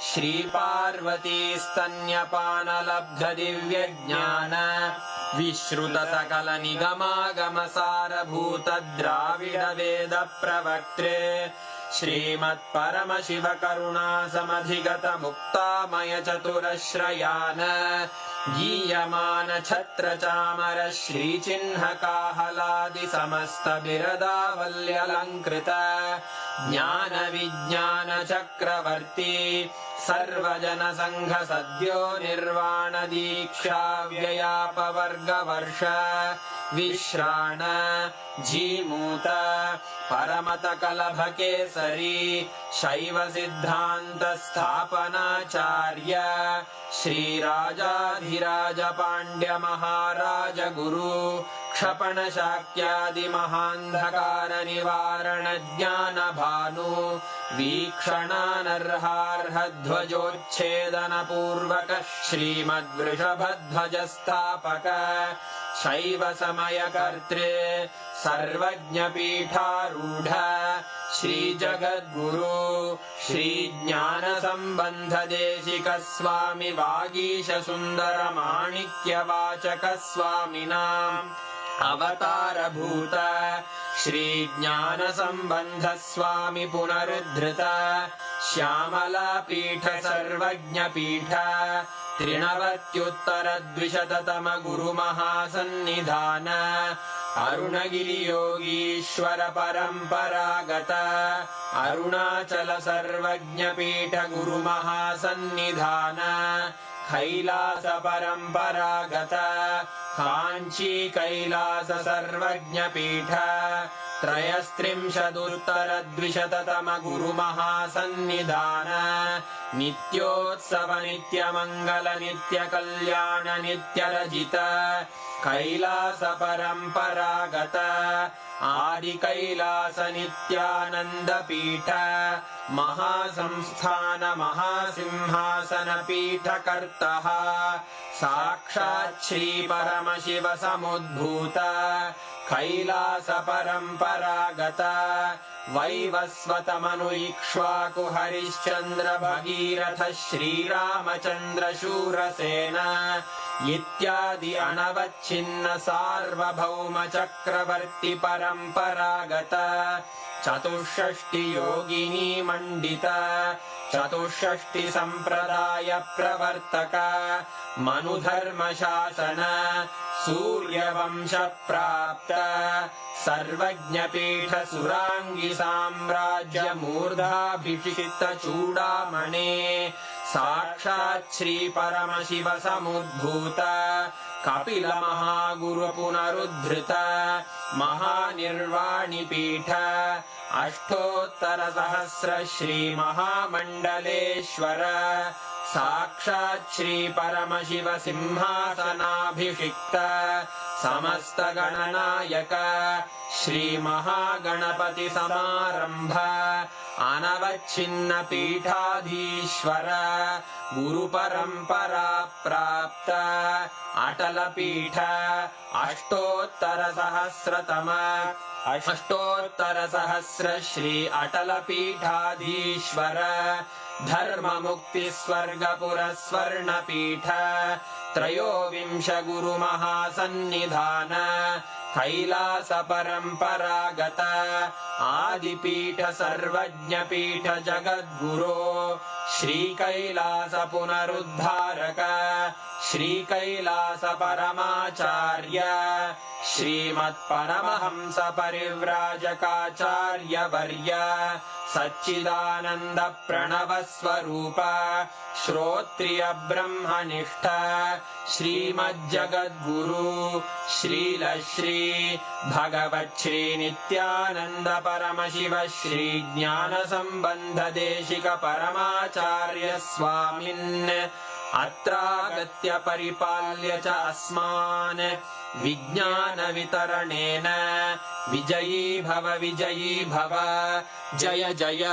श्री पार्वती स्तन्यपान लब्ध दिव्य ज्ञान विश्रुत सकल निगमागम सारभूत द्राविड वेद प्रवक्त्रे श्रीमत् परमशिव करुणा समधिगत मुक्तामय चतुरश्रयान गीयमान छत्र चामर श्री चिन्ह काहलादि समस्त बिरदावल्यलंकृत ज्ञान विज्ञान चक्रवर्ती सर्वजन संघ सद्यो निर्वाण दीक्षा व्ययापवर्ग वर्ष विश्राण जीमूत परमत कलभ केसरी शैव सिद्धांत स्थापनाचार्य श्री राजाधिराज पांड्य महाराज गुरु क्षपण शाक्यादि महांधकार निवारण ज्ञान भानु वीक्षणानर्हार्ह ध्वजोच्छेदन पूर्वक श्रीमद्वृषभध्वज स्थापक शैव समय कर्त्रे सर्वज्ञ पीठारूढ़ श्री जगद्गुरु श्री ज्ञान संबंध देशिक स्वामी वागीश सुंदर माणिक्य वाचक स्वामिनां अवतार भूत श्रीज्ञानसम्बन्धस्वामि पुनरुद्धृत श्यामलापीठ सर्वज्ञपीठ त्रिनवत्युत्तरद्विशततम गुरुमहासन्निधान अरुणगिरियोगीश्वर परम्परागत अरुणाचल सर्वज्ञपीठ गुरुमहासन्निधान कैलास परम्परागत काञ्ची कैलास सर्वज्ञपीठ त्रयस्त्रिंशदुत्तरद्विशततम गुरुमहासन्निधान नित्योत्सव नित्यमङ्गल नित्यकल्याण नित्यरजित कैलास परम्परागत आदिकैलास नित्यानन्दपीठ महासंस्थान महासिंहासन पीठकर्तः साक्षात् श्री परमशिव समुद्भूत कैलास परम्परागत वैवस्वतमनु इक्ष्वाकु हरिश्चन्द्र भगीरथ श्रीरामचन्द्र शूरसेन इत्यादि अनवच्छिन्न सार्वभौम चक्रवर्ति परम्परागत चतुष्षष्टि योगिनी मण्डित चतुष्षष्टि सम्प्रदाय प्रवर्तक मनुधर्म शासन सूर्यवंश प्राप्त सर्वज्ञपीठ सुराङ्गी साम्राज्य मूर्धाभिषिक्त चूडामणे साक्षात् श्री परमशिव समुद्भूत कपिल महागुरु पुनरुद्धृत महानिर्वाणिपीठ अष्टोत्तर सहस्र श्री महामण्डलेश्वर साक्षात् श्री परमशिव सिंहासनाभिषिक्त समस्त गणनायक श्री महागणपति समारंभ अनवच्छिन्न पीठाधीश्वर गुरु परंपरा प्राप्त अटल पीठ अष्टोत्तर सहस्र श्री अटल पीठाधीश्वर धर्म मुक्ति स्वर्गपुर स्वर्ण पीठ त्रयोविंश गुरु महासन्निधान कैलास परम्परागत आदिपीठ सर्वज्ञपीठ जगद्गुरो श्री कैलास पुनरुद्धारक श्री कैलास परमाचार्य श्रीमत्परमहंस परिव्राजकाचार्य वर्य सच्चिदानंद प्रणव स्वरूप श्रोत्रिय ब्रह्मनिष्ठ श्रीमज्जगद्गुरु श्रील श्री भगवत् श्री नित्यानंद परमशिव श्री ज्ञान संबंध देशिक परमाचार्य स्वामिन् अत्रागत्य परिपाल्य च अस्मान् विज्ञान वितरणेन विजयी भव जय जय।